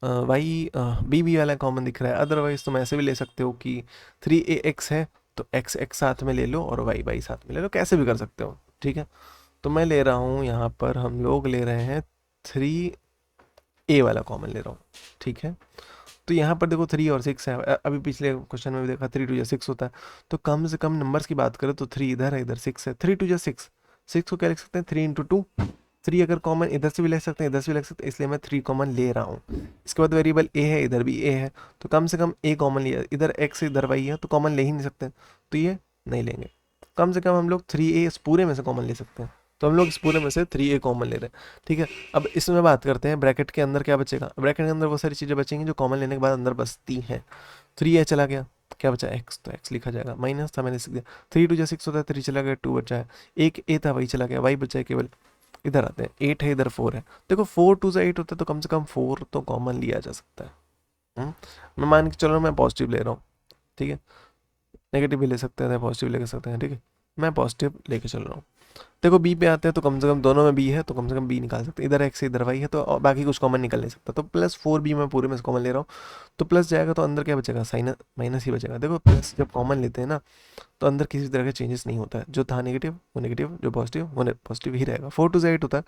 y b वाला कॉमन दिख रहा है। अदरवाइज तुम ऐसे भी ले सकते हो कि 3ax है तो x साथ में ले लो और y साथ में ले लो, कैसे भी कर सकते हो, ठीक है। तो मैं ले रहा हूँ यहाँ पर, हम लोग ले रहे हैं 3a वाला कॉमन ले रहा हूँ, ठीक है। तो यहाँ पर देखो 3 और 6 है, अभी पिछले क्वेश्चन में भी देखा 3 2 जा 6 होता है, तो कम से कम नंबर्स की बात करें तो 3 इधर है, इधर 6 है, 3 2 जा 6, 6 को क्या लिख सकते हैं 3 × 2, 3 अगर कॉमन इधर से भी ले सकते हैं इधर से भी ले सकते हैं, इसलिए मैं 3 कॉमन ले रहा हूँ। इसके बाद वेरिएबल a है, इधर भी a है, तो कम से कम a कॉमन लिया, इधर x इधर y है तो कॉमन ले ही नहीं सकते, तो ये नहीं लेंगे। कम से कम हम लोग 3a इस पूरे में से कॉमन ले सकते हैं, तो हम लोग इस पूरे में से 3a कॉमन ले रहे हैं, ठीक है। अब इसमें बात करते हैं ब्रैकेट के अंदर क्या बचेगा, ब्रैकेट के अंदर वो सारी चीज़ें बचेंगी जो कॉमन लेने के बाद अंदर बचती हैं। 3a चला गया, क्या बचा x, तो x लिखा जाएगा, माइनस था मैंने लिख दिया, 3 2 जा 6 होता है, 3 चला गया 2 बचा है, एक a था वही चला गया, y बचा है केवल, इधर आते हैं 8 है इधर 4 है, देखो 4 2 8 होता है तो कम से कम 4 तो कॉमन लिया जा सकता है। मैं मान के चलो मैं पॉजिटिव ले रहा हूँ, ठीक है, नेगेटिव भी ले सकते हैं पॉजिटिव ले सकते हैं, ठीक है, मैं पॉजिटिव लेके चल रहा हूँ। देखो बी पे आते हैं तो कम से कम दोनों में बी है तो कम से कम बी निकाल सकते हैं, इधर एक्स इधर वाई है तो बाकी कुछ कॉमन निकल नहीं सकता, तो +4b मैं पूरे में से कॉमन ले रहा हूँ, तो प्लस जाएगा तो अंदर क्या बचेगा, साइन माइनस ही बचेगा। देखो प्लस जब कॉमन लेते हैं ना तो अंदर किसी तरह का चेंजेस नहीं होता है, जो था नेगेटिव वो नेगेटिव, जो पॉजिटिव वो पॉजिटिव ही रहेगा। 4 2 से 8 होता है,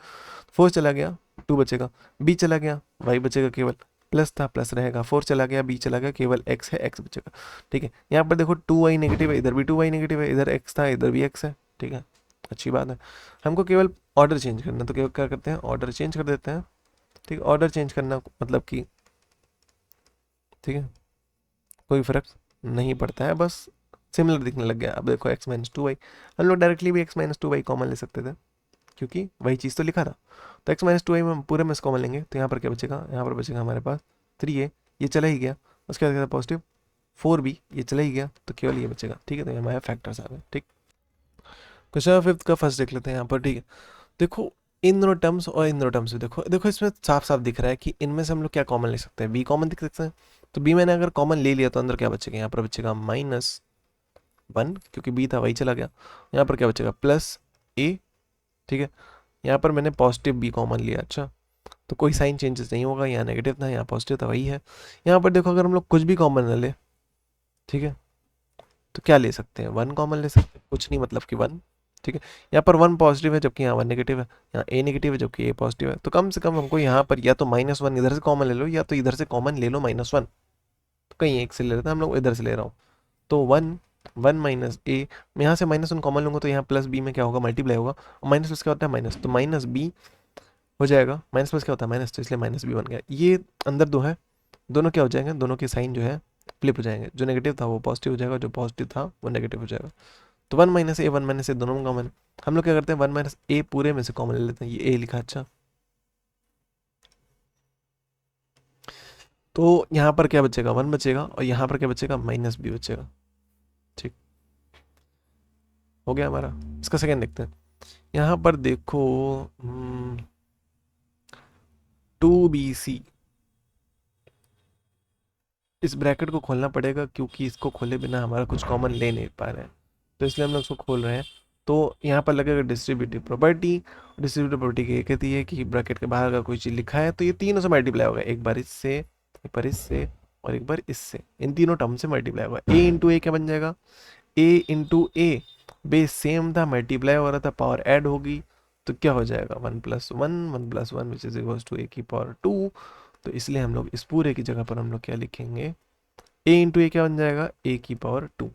4 चला गया 2 बचेगा, बी चला गया वाई बचेगा केवल, प्लस था प्लस रहेगा, 4 चला गया बी चला गया, केवल एक्स है एक्स बचेगा, ठीक है। यहाँ पर देखो 2y नेगेटिव है, इधर भी 2y नेगेटिव है, इधर एक्स था इधर भी एक्स है, ठीक है, अच्छी बात है। हमको केवल ऑर्डर चेंज करना, तो क्या करते हैं ऑर्डर चेंज कर देते हैं, ठीक है। ऑर्डर चेंज करना मतलब कि, ठीक है, कोई फर्क नहीं पड़ता है, बस सिमिलर दिखने लग गया। अब देखो x - 2y, हम लोग डायरेक्टली भी x - 2y कॉमन ले सकते थे क्योंकि वही चीज़ तो लिखा था, तो x - 2y में हम पूरे में से कॉमन लेंगे, तो यहाँ पर क्या बचेगा, यहाँ पर बचेगा हमारे पास 3a, ये चला ही गया, उसके बाद पॉजिटिव 4b, ये चला ही गया, तो केवल ये बचेगा, ठीक है। तो ये हमारे फैक्टर्स आ गए, ठीक। क्वेश्चन 5 का फर्स्ट देख लेते हैं यहाँ पर, ठीक है। देखो इन दोनों टर्म्स और इन दोनों टर्म्स में देखो देखो इसमें साफ साफ दिख रहा है कि इनमें से हम लोग क्या कॉमन ले सकते हैं, बी कॉमन दिख सकते हैं, तो बी मैंने अगर कॉमन ले लिया तो अंदर क्या बचेगा, यहाँ पर बचेगा -1 क्योंकि बी था वही चला गया, यहाँ पर क्या बचेगा +a, ठीक है। यहाँ पर मैंने पॉजिटिव बी कॉमन लिया, अच्छा, तो कोई साइन चेंजेस नहीं होगा, यहाँ नेगेटिव था यहाँ पॉजिटिव था वही है। यहाँ पर देखो अगर हम लोग कुछ भी कॉमन न ले ठीक है, तो क्या ले सकते हैं, 1 कॉमन ले सकते हैं, कुछ नहीं मतलब कि 1। ठीक है, यहाँ पर 1 पॉजिटिव है जबकि यहाँ 1 नेगेटिव है, यहाँ a नेगेटिव है जबकि a पॉजिटिव है, तो कम से कम हमको यहाँ पर या तो -1 इधर से कॉमन ले लो या तो इधर से कॉमन ले लो -1। तो कहीं एक से ले लेते हैं, हम लोग इधर से ले रहा हूँ। तो 1 1 माइनस ए, मैं यहाँ से -1 कॉमन लूँगा तो यहाँ प्लस बी में क्या होगा, मल्टीप्लाई होगा, और माइनस प्लस क्या होता है माइनस, तो माइनस बी हो जाएगा, माइनस प्लस क्या होता है माइनस, तो इसलिए माइनस बी बन गया। ये अंदर दो है, दोनों क्या हो जाएंगे, दोनों के साइन जो है फ्लिप हो जाएंगे, जो नेगेटिव था वो पॉजिटिव हो जाएगा, जो पॉजिटिव था वो नेगेटिव हो जाएगा। तो 1 - a दोनों में कॉमन है, हम लोग क्या करते हैं 1 - a पूरे में से कॉमन ले लेते हैं, ये a लिखा। अच्छा, तो यहाँ पर क्या बचेगा 1 बचेगा, और यहाँ पर क्या बचेगा -b बचेगा। ठीक हो गया हमारा। इसका सेकेंड देखते हैं, यहाँ पर देखो 2bc, इस ब्रैकेट को खोलना पड़ेगा क्योंकि इसको खोले बिना हमारा कुछ कॉमन ले नहीं पा रहे हैं, तो इसलिए हम लोग इसको खोल रहे हैं। तो यहाँ पर लगेगा डिस्ट्रीब्यूटिव प्रॉपर्टी। डिस्ट्रीब्यूटिव प्रॉपर्टी ये कहती है कि ब्रैकेट के बाहर अगर कोई चीज़ लिखा है तो ये तीनों से मल्टीप्लाई होगा, एक बार इससे, एक बार इससे और एक बार इससे, इन तीनों टर्म से मल्टीप्लाई होगा। a इंटू ए क्या बन जाएगा, a into A, base same था, मल्टीप्लाई हो रहा था, पावर ऐड होगी, तो क्या हो जाएगा 1 + 1 which is equals to a⁴। तो इसलिए हम लोग इस पूरे की जगह पर हम लोग क्या लिखेंगे, a इंटू ए क्या बन जाएगा a⁴।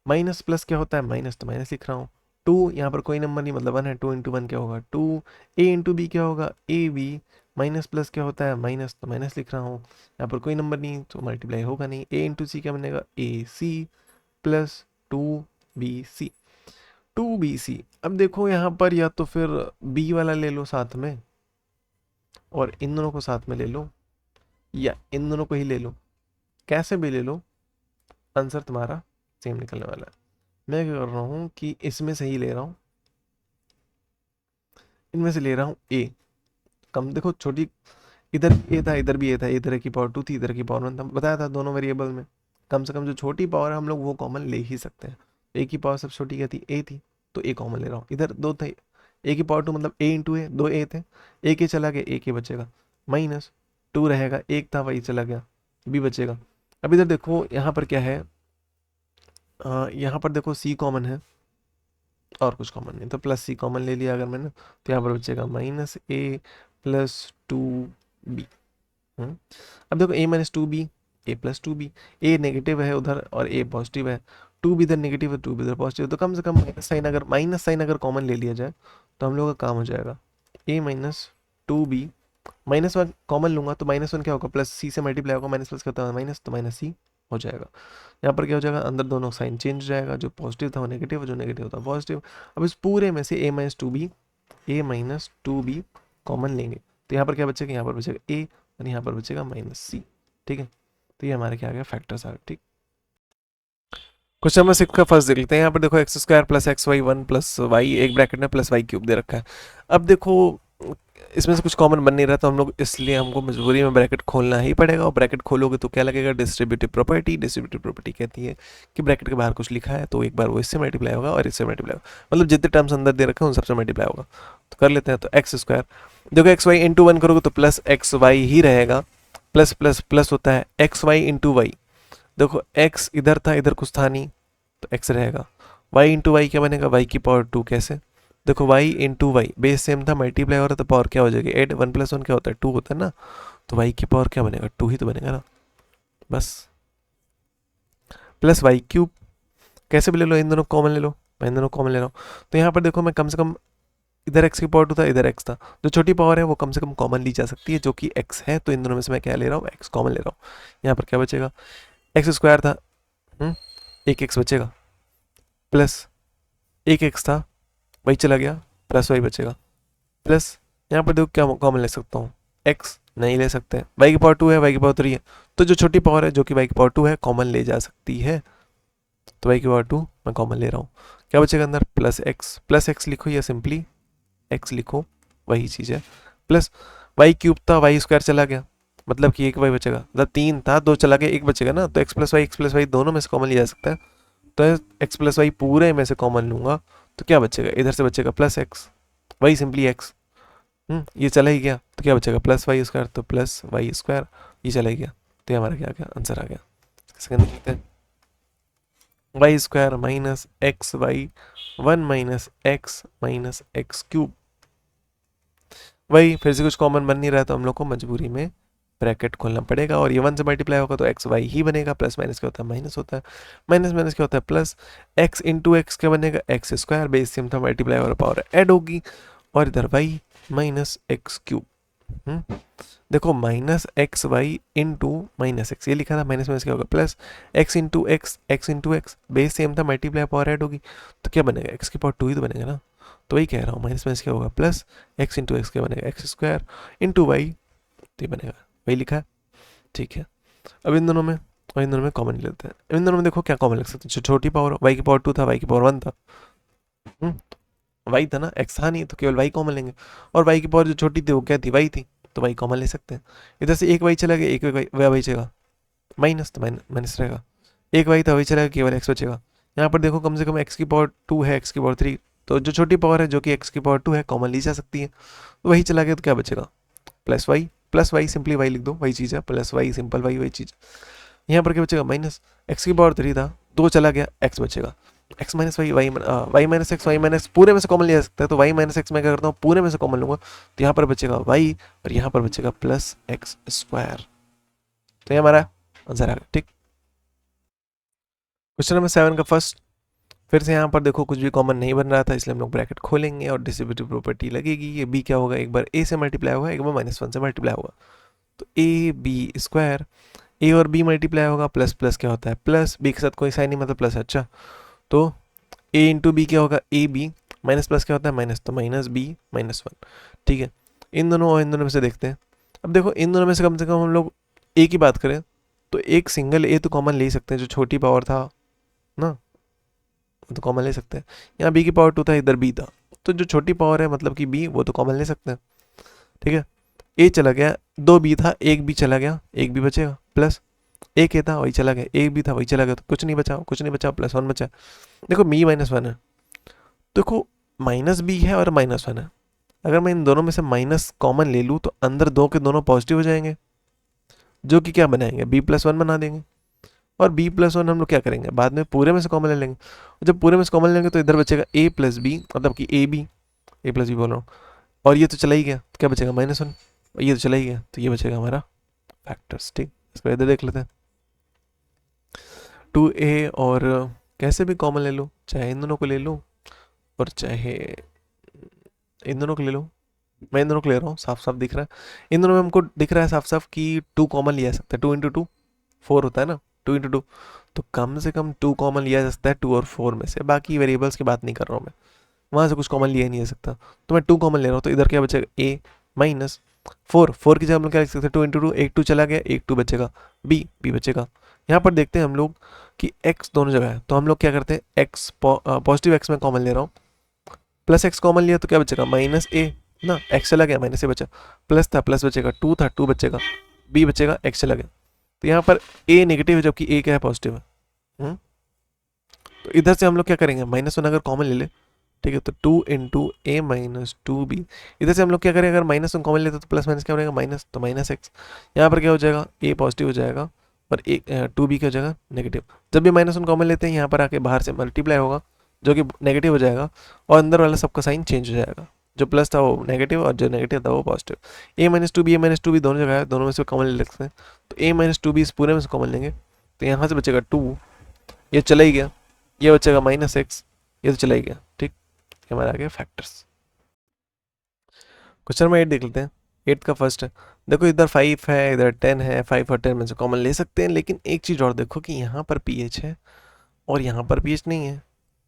माइनस प्लस क्या होता है माइनस, तो माइनस लिख रहा हूँ। 2 यहाँ पर कोई नंबर नहीं मतलब 1 है, 2 इंटू 1 क्या होगा 2। a इंटू बी क्या होगा ab, माइनस प्लस क्या होता है माइनस, तो माइनस लिख रहा हूँ। यहाँ पर कोई नंबर नहीं तो मल्टीप्लाई होगा नहीं। a इंटू सी क्या बनेगा ac प्लस 2bc। 2bc, अब देखो यहाँ पर या तो फिर b वाला ले लो साथ में और इन दोनों को साथ में ले लो, या इन दोनों को ही ले लो, कैसे भी ले लो, आंसर तुम्हारा सेम निकलने वाला है। मैं क्या कर रहा हूँ कि इसमें से ही ले रहा हूँ, इनमें से ले रहा हूँ a कम, देखो छोटी, इधर a था इधर भी a था, इधर की पावर 2 थी इधर की पावर 1 था, बताया था दोनों वेरिएबल में कम से कम जो छोटी पावर है हम लोग वो कॉमन ले ही सकते हैं। a की पावर सबसे छोटी क्या थी a थी, तो a कॉमन ले रहा हूँ। इधर 2 थे, a की पावर 2 मतलब a इंटू ए, 2 a थे, a के चला गया, a के बचेगा, -2 रहेगा, एक था वही चला गया, b बचेगा। अब इधर देखो यहाँ पर क्या है, यहाँ पर देखो c कॉमन है और कुछ कॉमन नहीं, तो प्लस सी कॉमन ले लिया अगर मैंने, तो यहाँ पर बचेगा -a + 2b। अब देखो a - 2b, a + 2b, a negative है उधर और a पॉजिटिव है, 2 भी इधर नेगेटिव है 2 भी इधर पॉजिटिव है, तो कम से कम माइनस साइन अगर कॉमन ले लिया जाए तो हम लोग का काम हो जाएगा। a - 2b, -1 कॉमन लूंगा तो -1 क्या होगा प्लस सी से मल्टीप्लाई होगा, माइनस प्लस क्या होता है माइनस, तो -c हो जाएगा। यहाँ पर क्या हो जाएगा, अंदर दोनों साइन चेंज हो जाएगा, जो पॉजिटिव था वो नेगेटिव है, जो नेगेटिव था पॉजिटिव। अब इस पूरे में से a - 2b कॉमन लेंगे, तो यहाँ पर क्या बचेगा, यहाँ पर बचेगा a और यहाँ पर बचेगा -c। ठीक है, तो ये हमारे क्या आ गया, फैक्टर्स आ गए। ठीक, क्वेश्चन नंबर 6 का फर्स्ट देख लेते हैं। यहाँ पर देखो x² + xy 1 + y, एक ब्रैकेट में +y³ दे रखा है। अब देखो इसमें से कुछ कॉमन बन नहीं रहा, तो हम लोग इसलिए हमको मजबूरी में ब्रैकेट खोलना ही पड़ेगा, और ब्रैकेट खोलोगे तो क्या लगेगा, डिस्ट्रीब्यूटिव प्रॉपर्टी। डिस्ट्रीब्यूटिव प्रॉपर्टी कहती है कि ब्रैकेट के बाहर कुछ लिखा है तो एक बार वो इससे मल्टीप्लाई होगा और इससे मल्टीप्लाई होगा, मतलब जितने टर्म्स अंदर दे रखे हैं उन सबसे मल्टीप्लाई होगा। तो कर लेते हैं, तो x², देखो xy इंटू 1 करोगे तो +xy ही रहेगा, प्लस प्लस प्लस होता है xy इंटू वाई, देखो x इधर था इधर कुछ था नहीं तो x रहेगा, y इंटू वाई क्या बनेगा y⁴ कैसे, देखो y into y base same था, मल्टीप्लाई हो रहा था, पावर क्या हो जाएगी 8, 1 + 1 क्या होता है 2 होता है ना, तो y⁴ क्या बनेगा 2 ही तो बनेगा ना, बस प्लस y³, कैसे भी ले लो, इन दोनों कॉमन ले लो, मैं इन दोनों कॉमन ले रहा हूँ। तो यहाँ पर देखो मैं कम से कम, इधर x⁴ था इधर x था, जो छोटी पावर है वो कम से कम कॉमन ली जा सकती है जो कि x है, तो इन दोनों में से मैं क्या ले रहा हूँ x कॉमन ले रहा हूँ। यहाँ पर क्या बचेगा, x² था, एक x बचेगा, प्लस एक x था वही चला गया, प्लस y बचेगा, प्लस यहाँ पर देखो क्या कॉमन ले सकता हूँ, x नहीं ले सकते, y⁴ है y⁴ है, तो जो छोटी पावर है जो कि y⁴ है कॉमन ले जा सकती है, तो y⁴ मैं कॉमन ले रहा हूँ। क्या बचेगा अंदर, प्लस x लिखो या सिंपली x लिखो वही चीज़ है, प्लस y³ था y² चला गया, मतलब कि एक y बचेगा, मतलब 3 था 2 चला गया 1 बचेगा ना, तो x + y दोनों में से कॉमन लिया जा सकता है, तो x + y पूरे में से कॉमन लूंगा तो क्या बचेगा, इधर से बचेगा +x, वही सिंपली x, ये चला ही गया, तो क्या बचेगा +y², तो +y², ये चला ही गया, तो ये हमारा क्या आ गया, आंसर आ गया। सेकंड देखते हैं, y square minus x y 1 - x - x³ वही फिर से कुछ कॉमन बन नहीं रहा तो हम लोग को मजबूरी में ब्रैकेट खोलना पड़ेगा, और ये 1 से मल्टीप्लाई होगा तो एक्स वाई ही बनेगा, प्लस माइनस क्या होता है माइनस होता है, माइनस माइनस क्या होता है प्लस, एक्स इंटू एक्स क्या बनेगा एक्स स्क्वायर, बेस सेम था मल्टीप्लाई और पावर ऐड होगी, और इधर वाई -x³ देखो -xy इंटू -x ये लिखा था, माइनस माइनस क्या होगा plus, x into x base same था मल्टीप्लाई पावर ऐड होगी, तो क्या बनेगा x की पावर 2 ही तो बनेगा ना, तो वही कह रहा हूँ माइनस माइनस क्या होगा प्लस, x इंटू एक्स क्या बनेगा एक्स स्क्वायर इंटू वाई, तो ये बनेगा वही लिखा है। ठीक है, अब इन दोनों में और इन दोनों में कॉमन लेते हैं, इन दोनों में देखो क्या कॉमन लिख सकते हैं, जो छोटी पावर y की पावर 2 था y की पावर 1 था, y था ना, x था नहीं तो केवल y कॉमन लेंगे, और y की पावर जो छोटी थी वो क्या थी y थी, तो y कॉमन ले सकते हैं, इधर से एक y चला गया, एक y चलेगा माइनस, तो माइनस रहेगा, एक y था वही चला गया, केवल x बचेगा। यहाँ पर देखो कम से कम x की पावर 2 है, x की पावर 3, तो जो छोटी पावर है जो कि x की पावर 2 है कॉमन ली जा सकती है, तो वही चला गया तो क्या बचेगा प्लस वाई सिंपली वाई लिख दो, वही चीज़ है प्लस वाई सिंपल वाई वही चीज़। यहाँ पर क्या बचेगा माइनस, एक्स की पावर 3 था, 2 चला गया एक्स बचेगा, x minus y y minus x y minus पूरे में से कॉमन लिया जा सकता है, तो वाई माइनस एक्स मैं क्या करता हूँ पूरे में से कॉमन लूंगा, तो यहाँ पर बचेगा वाई और यहाँ पर बचेगा प्लस एक्स स्क्वायर, तो ये हमारा आंसर आ गया। ठीक, क्वेश्चन नंबर 7 का फर्स्ट, फिर से यहाँ पर देखो कुछ भी कॉमन नहीं बन रहा था इसलिए हम लोग ब्रैकेट खोलेंगे और डिस्ट्रीब्यूटिव प्रॉपर्टी लगेगी, ये बी क्या होगा एक बार a से मल्टीप्लाई होगा एक बार -1 से मल्टीप्लाई होगा, तो ए बी स्क्वायर, ए और बी मल्टीप्लाई होगा, प्लस प्लस क्या होता है प्लस, बी के साथ कोई साइन नहीं मतलब प्लस, अच्छा तो ए इंटू बी क्या होगा ए बी, माइनस प्लस क्या होता है माइनस, तो -b - 1। ठीक है, इन दोनों और इन दोनों में से देखते हैं, अब देखो इन दोनों में से कम हम लोग ए की बात करें तो एक सिंगल ए तो कॉमन ले ही सकते हैं, जो छोटी पावर था ना तो कॉमन ले सकते हैं, यहाँ बी की पावर 2 था इधर बी था, तो जो छोटी पावर है मतलब कि बी वो तो कॉमन ले सकते हैं। ठीक है, ए चला गया, 2 बी था एक बी चला गया, एक बी बचेगा प्लस, एक ए था वही चला गया, एक बी था वही चला गया, तो कुछ नहीं बचा +1 बचा। देखो बी -1 है, देखो माइनस बी है और -1 है, अगर मैं इन दोनों में से माइनस कॉमन ले लूँ तो अंदर दो के दोनों पॉजिटिव हो जाएंगे, जो कि क्या बनाएंगे b+1 बना देंगे, और b+1 हम लोग क्या करेंगे बाद में पूरे में से कॉमन ले लेंगे, जब पूरे में से कॉमन लेंगे तो इधर बचेगा a प्लस बी, मतलब कि ए प्लस बी बोल रहा हूँ, और ये तो चला ही गया तो क्या बचेगा -1, ये तो चला ही गया तो ये बचेगा हमारा फैक्टर्स। ठीक, इसको इधर देख लेते हैं, 2a और कैसे भी कॉमन ले लो, चाहे इन दोनों को ले लो और चाहे इन दोनों को ले लो, मैं इन दोनों को ले रहा हूँ, साफ साफ दिख रहा है इन दोनों में हमको दिख रहा है साफ साफ कि 2 कॉमन लिया जा सकता है, 2 इंटू 2 4 होता है ना, 2 इंटू 2, तो कम से कम 2 कॉमन लिया जा सकता है 2 और 4 में से, बाकी वेरिएबल्स की बात नहीं कर रहा हूँ मैं, वहाँ से कुछ कॉमन लिया ही नहीं जा सकता, तो मैं 2 कॉमन ले रहा हूँ, तो इधर क्या बचेगा a -4 की जगह हम लोग क्या लिख सकते हैं 2 इंटू 2, एक 2 चला गया एक 2 बचेगा, b बचेगा। यहाँ पर देखते हैं हम लोग कि x दोनों जगह है, तो हम लोग क्या करते हैं x पॉजिटिव x में कॉमन ले रहा हूँ, प्लस x कॉमन लिया तो क्या बचेगा -a ना, x चला गया -a बचा, प्लस था प्लस बचेगा, 2 था 2 बचेगा, b बचेगा, x चला गया, तो यहाँ पर a नेगेटिव है जबकि a क्या है पॉजिटिव है। तो इधर से हम लोग क्या करेंगे -1 अगर कॉमन ले ले, ठीक है, तो 2 इंटू ए माइनस 2b, इधर से हम लोग क्या करें अगर -1 कॉमन लेते तो प्लस माइनस क्या बनेगा माइनस, तो -x, यहाँ पर क्या हो जाएगा a पॉजिटिव हो जाएगा और 2b क्या हो जाएगा नेगेटिव, जब भी -1 कॉमन लेते हैं यहाँ पर आके बाहर से मल्टीप्लाई होगा जो कि नेगेटिव हो जाएगा, और अंदर वाला सबका साइन चेंज हो जाएगा, जो प्लस था वो नेगेटिव और जो नेगेटिव था वो पॉजिटिव, a-2b दोनों जगह है, दोनों में से कॉमन ले सकते हैं, तो a-2b इस पूरे में से कॉमन लेंगे, तो यहाँ से बचेगा 2, ये चला ही गया, ये बचेगा -x, ये तो चला ही गया। ठीक, ये हमारा आ गया फैक्टर्स। क्वेश्चन नंबर 8 देख लेते हैं, 8 का फर्स्ट है, देखो इधर 5 है इधर 10 है, 5 और 10 में से कॉमन ले सकते हैं, लेकिन एक चीज़ और देखो कि यहाँ पर pH है और यहाँ पर pH नहीं है,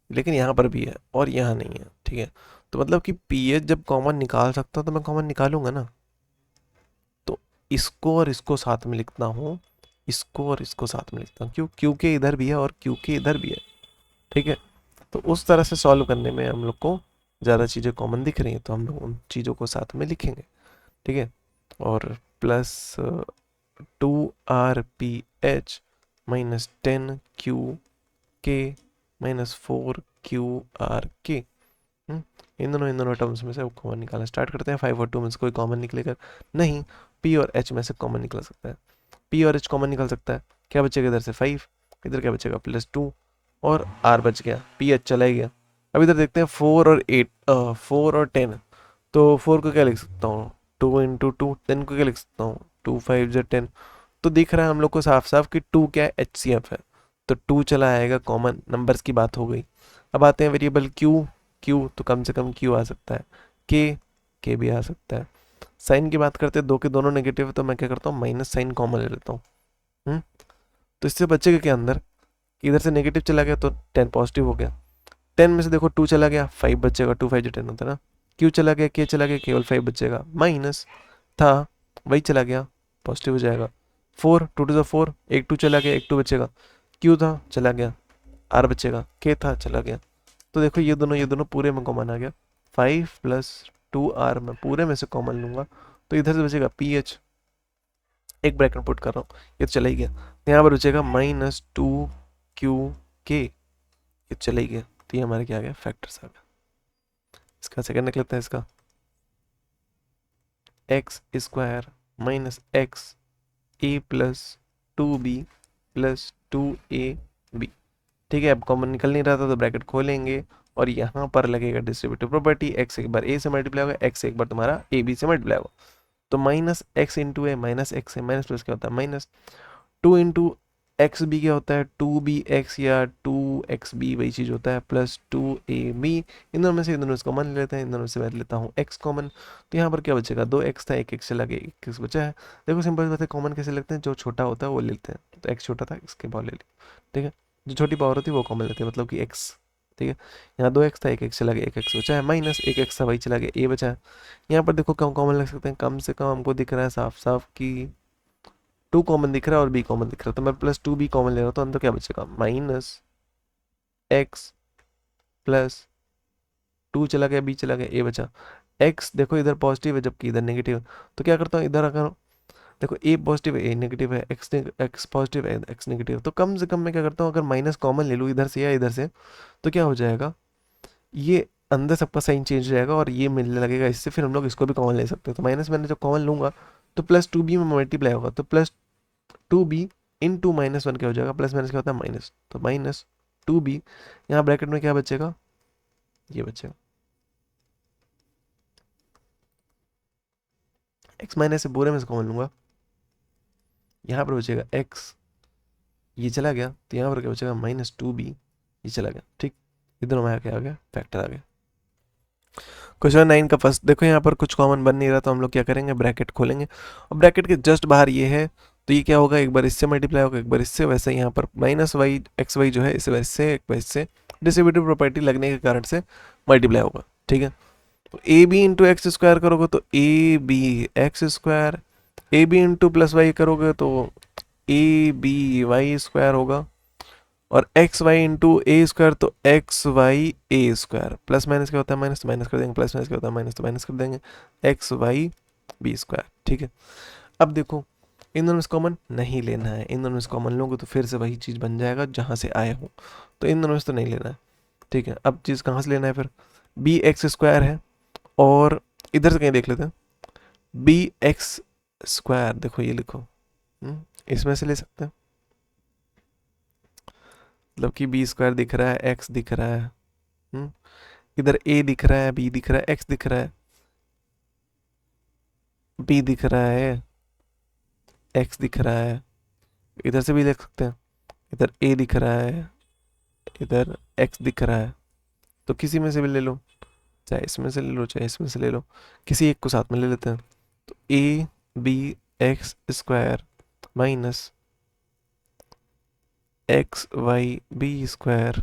लेकिन यहाँ पर भी है और यहाँ नहीं है। ठीक है, तो मतलब कि pH जब कॉमन निकाल सकता हूँ तो मैं कॉमन निकालूंगा ना, तो इसको और इसको साथ में लिखता हूँ, इसको और इसको साथ में लिखता हूँ, क्योंकि इधर भी है और क्योंकि इधर भी है। ठीक है, तो उस तरह से सॉल्व करने में हम लोग को ज़्यादा चीज़ें कॉमन दिख रही हैं तो हम लोग उन चीज़ों को साथ में लिखेंगे। ठीक है, और प्लस 2rph -10qk -4qrk, इन दोनों टर्म्स में से कॉमन निकालना स्टार्ट करते हैं। 5 और 2 में से कोई कॉमन निकलेगा नहीं, p और h में से कॉमन निकल सकता है, p और h कॉमन निकल सकता है, क्या बचेगा इधर से 5, इधर क्या बचेगा +2, और आर बच गया, पी एच चला ही गया। अब इधर देखते हैं 4 और 10, तो 4 को क्या लिख सकता हूँ, 2 × 2, 10 को क्या लिख सकता हूँ, 2 × 5 = 10। तो दिख रहा है हम लोग को साफ साफ कि 2 क्या है, HCF है, तो 2 चला आएगा कॉमन, नंबर्स की बात हो गई। अब आते हैं वेरिएबल Q तो कम से कम Q आ सकता है, K भी आ सकता है। साइन की बात करते हैं, दो के दोनों नेगेटिव है, तो मैं क्या करता हूँ, माइनस साइन कॉमन ले लेता हूँ। तो इससे बचेगा क्या अंदर, इधर से नेगेटिव चला गया तो 10 पॉजिटिव हो गया। 10 में से देखो 2 चला गया, 5 बचेगा, 2 × 5 = 10 होता है ना। Q चला गया, K चला गया, केवल 5 बचेगा, माइनस था वही चला गया, पॉजिटिव हो जाएगा। 4 2 × 4, एक 2 चला गया, एक 2 बचेगा। Q था चला गया, R बचेगा, K था चला गया। तो देखो ये दोनों पूरे में कॉमन आ गया, 5 + 2R मैं पूरे में से कॉमन लूंगा, तो इधर से बचेगा PH, एक ब्रैकेट पुट कर रहा हूँ, ये तो चला ही गया। यहाँ पर बचेगा -2QK, ये चला ही गया। तो ये हमारे क्या आ गया, फैक्टर्स आ गया। इसका सेकंड निकलता है, इसका x² - xa + 2b + 2ab। ठीक है, अब कॉमन निकल नहीं रहा था तो ब्रैकेट खोलेंगे और यहाँ पर लगेगा डिस्ट्रीब्यूटिव प्रॉपर्टी, x एक बार a से मल्टीप्लाई होगा, x एक बार तुम्हारा ab से मल्टीप्लाई होगा, तो -x × a -x है, माइनस प्लस क्या होता है माइनस, 2 × xb क्या होता है 2bx या 2xb वही चीज़ होता है, +2ab। इन दोनों में से कॉमन ले लेते हैं, इन दोनों से मैं लेता हूँ x कॉमन, तो यहाँ पर क्या बचेगा, 2x था, एक x चला गया, 1x बचा है। देखो सिंपल बात है, कॉमन कैसे लगते हैं, जो छोटा होता है वो ले लेते हैं, तो x छोटा था, इसके पावर ले लिया, ठीक है। जो छोटी पावर होती है वो कॉमन लेते हैं, मतलब कि x, ठीक है। यहाँ 2x था, एक x चला गया, एक x बचा है, माइनस एक x था वही चला गया, a बचा है। यहाँ पर देखो कम कॉमन लग सकते हैं, कम से कम हमको दिख रहा है साफ साफ कि 2 कॉमन दिख रहा है और b कॉमन दिख रहा है, तो मैं +2b कॉमन ले रहा हूँ, तो अंदर क्या बचेगा, -x + 2 चला गया, b चला गया, a बचा। x देखो इधर पॉजिटिव है जबकि इधर नेगेटिव, तो क्या करता हूँ, इधर अगर देखो a पॉजिटिव है, a नेगेटिव है, x पॉजिटिव है, x नेगेटिव, तो कम से कम मैं क्या करता हूँ, अगर माइनस कॉमन ले लूँ इधर से या इधर से, तो क्या हो जाएगा, ये अंदर सबका साइन चेंज हो जाएगा और ये मिलने लगेगा इससे, फिर हम लोग इसको भी कॉमन ले सकते हैं। तो माइनस मैंने जब कॉमन लूंगा तो +2b में मल्टीप्लाई होगा, तो +2b × -1 क्या हो जाएगा, प्लस माइनस क्या होता है माइनस, तो -2b, यहाँ ब्रैकेट में क्या बचेगा, ये बचेगा, x माइनस से पूरे में से कॉमन लूंगा, यहाँ पर बचेगा x, ये चला गया, तो यहाँ पर क्या बचेगा -2b, ये चला गया, ठीक। इधर हमारा क्या आ गया, फैक्टर आ गया। क्वेश्चन 9 का फर्स्ट देखो, यहाँ पर कुछ कॉमन बन नहीं रहा, तो हम लोग क्या करेंगे, ब्रैकेट खोलेंगे और ब्रैकेट के जस्ट बाहर ये है, तो ये क्या होगा, एक बार इससे मल्टीप्लाई होगा, एक बार इससे, वैसे यहाँ पर -y xy जो है इसे वैसे एक बार इससे डिस्ट्रीब्यूटिव प्रॉपर्टी लगने के कारण से मल्टीप्लाई होगा, ठीक है। तो ab × x² करोगे तो ab(x²), ab × +y करोगे तो aby² होगा, और एक्स वाई इंटू ए स्क्वायर तो एक्स वाई ए स्क्वायर, प्लस माइनस क्या होता है माइनस, तो माइनस कर देंगे, प्लस माइनस क्या होता है माइनस, तो माइनस कर देंगे, एक्स वाई बी स्क्वायर, ठीक है। अब देखो इन दोनों में से कॉमन नहीं लेना है, इन दोनों में से कॉमन लोगे तो फिर से वही चीज़ बन जाएगा जहाँ से आए हो, तो इन दोनों में से तो नहीं लेना है, ठीक है। अब चीज़ कहाँ से लेना है फिर, bx² है और इधर से कहीं देख लेते हैं, bx², देखो ये लिखो, इसमें से ले सकते हैं, मतलब कि b² दिख रहा है, x दिख रहा है, इधर a दिख रहा है, b दिख रहा है, x दिख रहा है, b दिख रहा है, x दिख रहा है, इधर से भी देख सकते हैं, इधर a दिख रहा है, इधर x दिख रहा है, तो किसी में से भी ले लो, चाहे इसमें से ले लो चाहे इसमें से ले लो, किसी एक को साथ में ले लेते हैं, तो abx² minus xyb²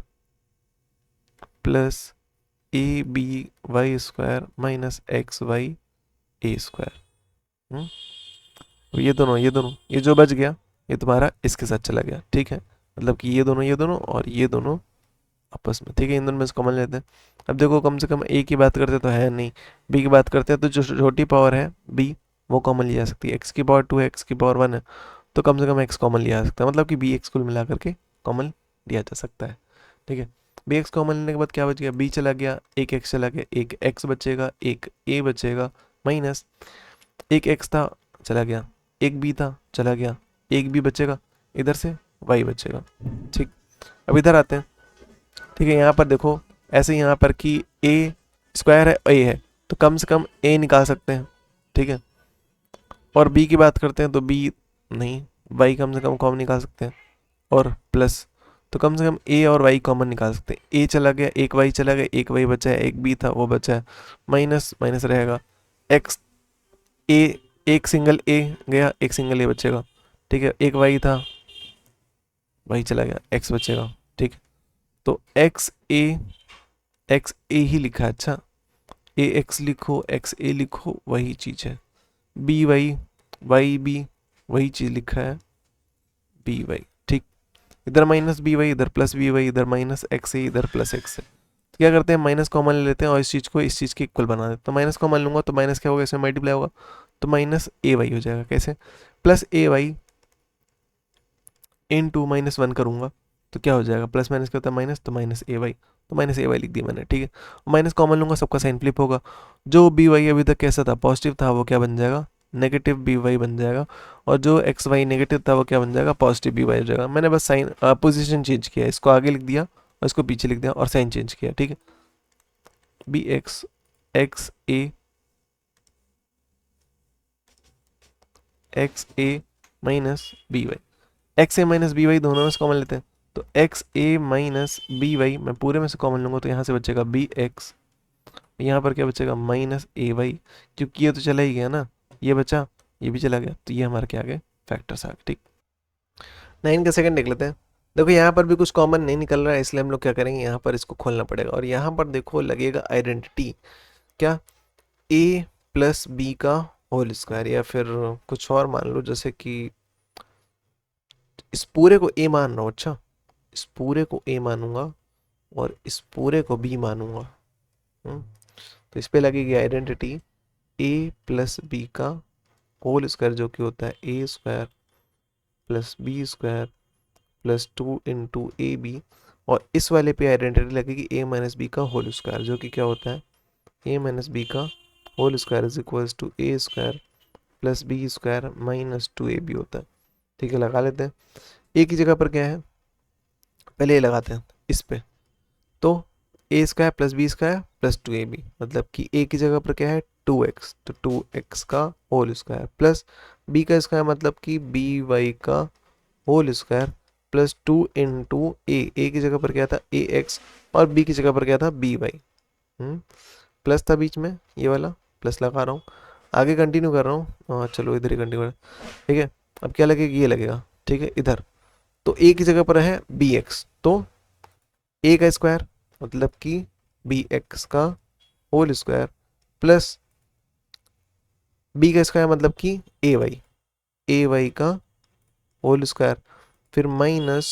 plus aby² minus xya²। ये दोनों ये जो बच गया ये तुम्हारा इसके साथ चला गया, ठीक है, मतलब कि ये दोनों और ये दोनों आपस में, ठीक है। इन दोनों में से कॉमन लेते हैं। अब देखो कम से कम a की बात करते तो है नहीं, b की बात करते हैं तो जो छोटी पावर है b वो कॉमन ली जा सकती है, x की पावर 2 है, x की पावर 1 है, तो कम से कम x कॉमन लिया जा सकता है, मतलब कि bx कुल मिला करके कॉमन लिया जा सकता है, ठीक है। bx कॉमन लेने के बाद क्या बच गया, b चला गया, एक x चला गया, एक x बचेगा, एक a बचेगा, माइनस एक x था चला गया, एक b था चला गया, एक b बचेगा, इधर से y बचेगा, ठीक। अब इधर आते हैं, ठीक है, यहाँ पर देखो ऐसे यहाँ पर कि ए स्क्वायर है, ए है, तो कम से कम ए निकाल सकते हैं। ठीक है, और बी की बात करते हैं तो बी नहीं, वाई कम से कम कॉमन निकाल सकते हैं, और प्लस, तो कम से कम ए और वाई कॉमन निकाल सकते हैं। ए चला गया, एक वाई चला गया, एक वाई बचा है, एक बी था वो बचा है, माइनस माइनस रहेगा, एक्स ए, एक सिंगल ए गया, एक सिंगल ए बचेगा। ठीक है, एक वाई था, वाई चला गया, एक्स बचेगा। ठीक, तो एक्स ए ही लिखा है। अच्छा, ए एक्स लिखो, एक्स ए लिखो, वही चीज़ है। बी वाई, वाई बी, वही चीज़ लिखा है, बी वाई। ठीक, इधर माइनस बी वाई, इधर प्लस बी वाई, इधर माइनस एक्स ए, इधर प्लस एक्स है। तो क्या करते हैं, माइनस कॉमन ले लेते हैं और इस चीज़ को इस चीज़ के इक्वल बना देते हैं। तो माइनस कॉमन लूंगा तो माइनस क्या होगा, इसमें मल्टीप्लाई होगा, तो माइनस ए वाई हो जाएगा। कैसे, plus a y into minus one करूँगा तो क्या हो जाएगा, प्लस माइनस क्या होता है माइनस, तो माइनस ए वाई, तो माइनस ए वाई लिख दिया मैंने। ठीक है, माइनस कॉमन लूंगा, सबका साइन फ्लिप होगा। जो बी वाई अभी तक कैसा था, पॉजिटिव था, वो क्या बन जाएगा, नेगेटिव बी वाई बन जाएगा। और जो एक्स वाई नेगेटिव था वो क्या बन जाएगा, पॉजिटिव बी वाई हो जाएगा। मैंने बस साइन पोजिशन चेंज किया, इसको आगे लिख दिया और इसको पीछे लिख दिया और साइन चेंज किया। ठीक है, बी एक्स एक्स ए माइनस बी वाई, एक्स ए माइनस बी वाई दोनों में से कॉमन लेते हैं, तो एक्स ए माइनस बी वाई मैं पूरे में से कॉमन लूंगा, तो यहाँ से बचेगा बी एक्स, यहाँ पर क्या बचेगा, माइनस ए वाई, क्योंकि ये तो चला ही गया ना, ये बचा, ये भी चला गया, तो ये हमारे क्या आ गए, फैक्टर्स आ गए। ठीक, 9 का सेकंड देख लेते हैं। देखो यहाँ पर भी कुछ कॉमन नहीं निकल रहा है, इसलिए हम लोग क्या करेंगे, यहाँ पर इसको खोलना पड़ेगा और यहाँ पर देखो लगेगा आइडेंटिटी, क्या, ए प्लस बी का होल स्क्वायर, या फिर कुछ और मान लो, जैसे कि इस पूरे को ए मान रहा हूँ। अच्छा, इस पूरे को ए मानूंगा और इस पूरे को बी मानूंगा। तो इस पे लगेगी आइडेंटिटी ए प्लस बी का होल स्क्वायर, जो कि होता है A square plus B square plus 2 × A B, और इस वाले पे आइडेंटिटी लगेगी ए माइनस बी का होल स्क्वायर, जो कि क्या होता है, ए माइनस बी का whole square is equals to A square plus B square minus 2ab होता है। ठीक है, लगा लेते हैं। ए की जगह पर क्या है, पहले ये लगाते हैं इस पे, तो A square plus B square plus 2ab, मतलब कि ए की जगह पर क्या है 2x, तो 2x का होल स्क्वायर प्लस बी का स्क्वायर मतलब कि बी वाई का होल स्क्वायर प्लस 2 × ए की जगह पर क्या था ए एक्स और बी की जगह पर क्या था बी वाई, प्लस था बीच में, ये वाला प्लस लगा रहा हूँ, आगे कंटिन्यू कर रहा हूँ। हाँ चलो इधर ही कंटिन्यू कर, ठीक है। अब क्या लगेगा, ये लगेगा, ठीक है इधर, तो ए की जगह पर है बी एक्स, तो ए का स्क्वायर मतलब कि बी एक्स का होल स्क्वायर प्लस बी का स्क्वायर मतलब कि ए वाई का होल स्क्वायर, फिर माइनस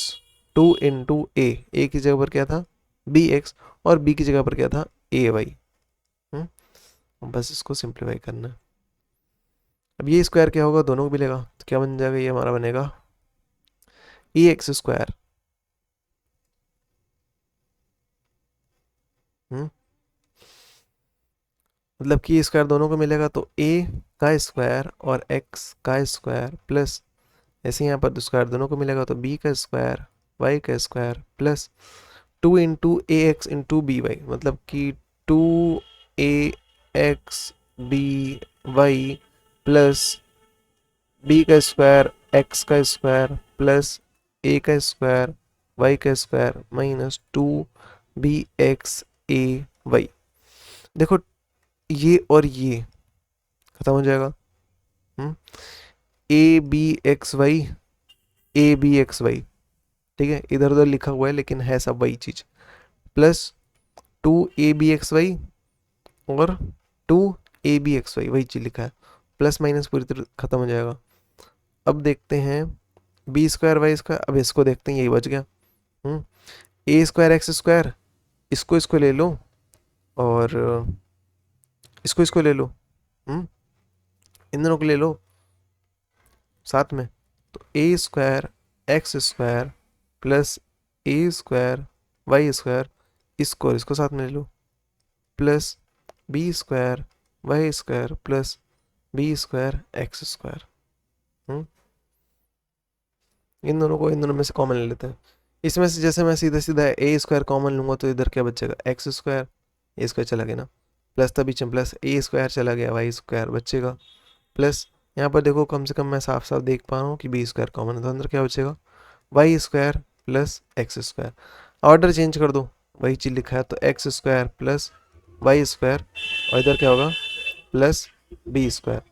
2 × ए की जगह पर क्या था बी एक्स और बी की जगह पर क्या था ए वाई। बस इसको सिंप्लीफाई करना है। अब ये स्क्वायर क्या होगा, दोनों को मिलेगा, तो क्या बन जाएगा, ये हमारा बनेगा ए एक्स स्क्वायर, मतलब कि स्क्वायर दोनों को मिलेगा, तो ए का स्क्वायर और एक्स का स्क्वायर प्लस, ऐसे यहाँ पर स्क्वायर दोनों को मिलेगा, तो बी का स्क्वायर वाई का स्क्वायर प्लस 2 × ax × by, मतलब कि 2 ax by प्लस बी का स्क्वायर एक्स का स्क्वायर प्लस ए का स्क्वायर वाई का square minus 2 bx a y। देखो ये और ये खत्म हो जाएगा, a b x y, ठीक है, इधर उधर लिखा हुआ है लेकिन है सब वही चीज, प्लस 2 abxy और 2 abxy, वही चीज लिखा है, प्लस माइनस पूरी तरह खत्म हो जाएगा। अब देखते हैं बी स्क्वायर वाई स्क्वायर, अब इसको देखते हैं, यही बच गया। ए स्क्वायर एक्स स्क्वायर, इसको इसको ले लो और इसको इसको ले लो, इन दोनों को ले लो साथ में, तो A square X square plus A square Y square, इसको और इसको साथ में ले लो, plus B square Y square plus B square X square. इन दोनों को इन दोनों में से कॉमन ले लेते हैं, इसमें से जैसे मैं सीधा सीधा ए स्क्वायर कॉमन लूँगा तो इधर क्या बचेगा, एक्स स्क्वायर, ए स्क्वायर चला गया ना, प्लस था बीच में प्लस ए स्क्वायर चला गया, वाई स्क्वायर बचेगा, प्लस यहाँ पर देखो कम से कम मैं साफ साफ देख पा रहा हूँ कि बी स्क्वायर कॉमन है, तो अंदर क्या बचेगा, Y square plus X square. Order change कर दो, वही चीज़ लिखा है, तो X square plus Y square और इधर क्या होगा प्लस बी स्क्वायर।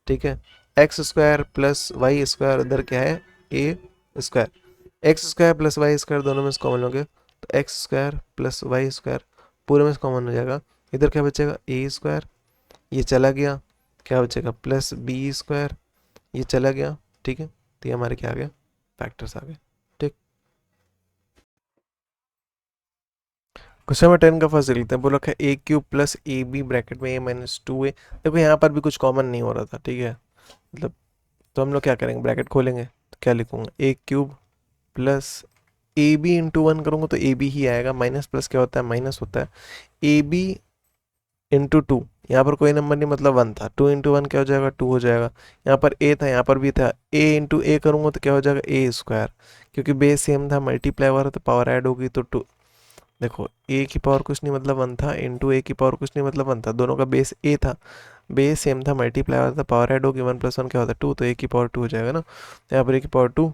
ठीक है, X square plus Y square, इधर क्या है A square, X square plus Y square दोनों में से कॉमन लोगे तो X square plus Y square पूरे में से कॉमन हो जाएगा, इधर क्या बचेगा ए स्क्वायर, ये चला गया, क्या बचेगा प्लस बी स्क्वायर, ये चला गया। ठीक है, तो ये हमारे क्या आ गया, फैक्टर्स आ गए। ठीक, क्वेश्चन नंबर 10 का फर्स्ट देख लेते हैं। बोला है A cube plus A B bracket में ए माइनस टू ए। देखो यहाँ पर भी कुछ कॉमन नहीं हो रहा था, ठीक है, मतलब तो हम लोग क्या करेंगे, ब्रैकेट खोलेंगे तो क्या लिखूंगा, A cube plus A B into one करूँगा तो ए बी ही आएगा, माइनस प्लस क्या होता है, माइनस होता है, ए बी इंटू टू, यहाँ पर कोई नंबर नहीं मतलब वन था, टू इंटू वन क्या हो जाएगा, टू हो जाएगा, यहाँ पर ए था यहाँ पर भी था, ए इंटू ए करूँगा तो क्या हो जाएगा ए स्क्वायर, क्योंकि बेस सेम था, मल्टीप्लाई हो रहा तो पावर ऐड होगी तो टू, देखो ए की पावर कुछ नहीं मतलब वन था, इंटू ए की पावर कुछ नहीं मतलब वन था, दोनों का बेस ए था, बेस सेम था, मल्टीप्लाई हो रहा था, पावर ऐड होगी, वन प्लस वन क्या होता है टू, तो ए की पावर टू हो जाएगा ना, तो यहाँ पर ए की पावर टू,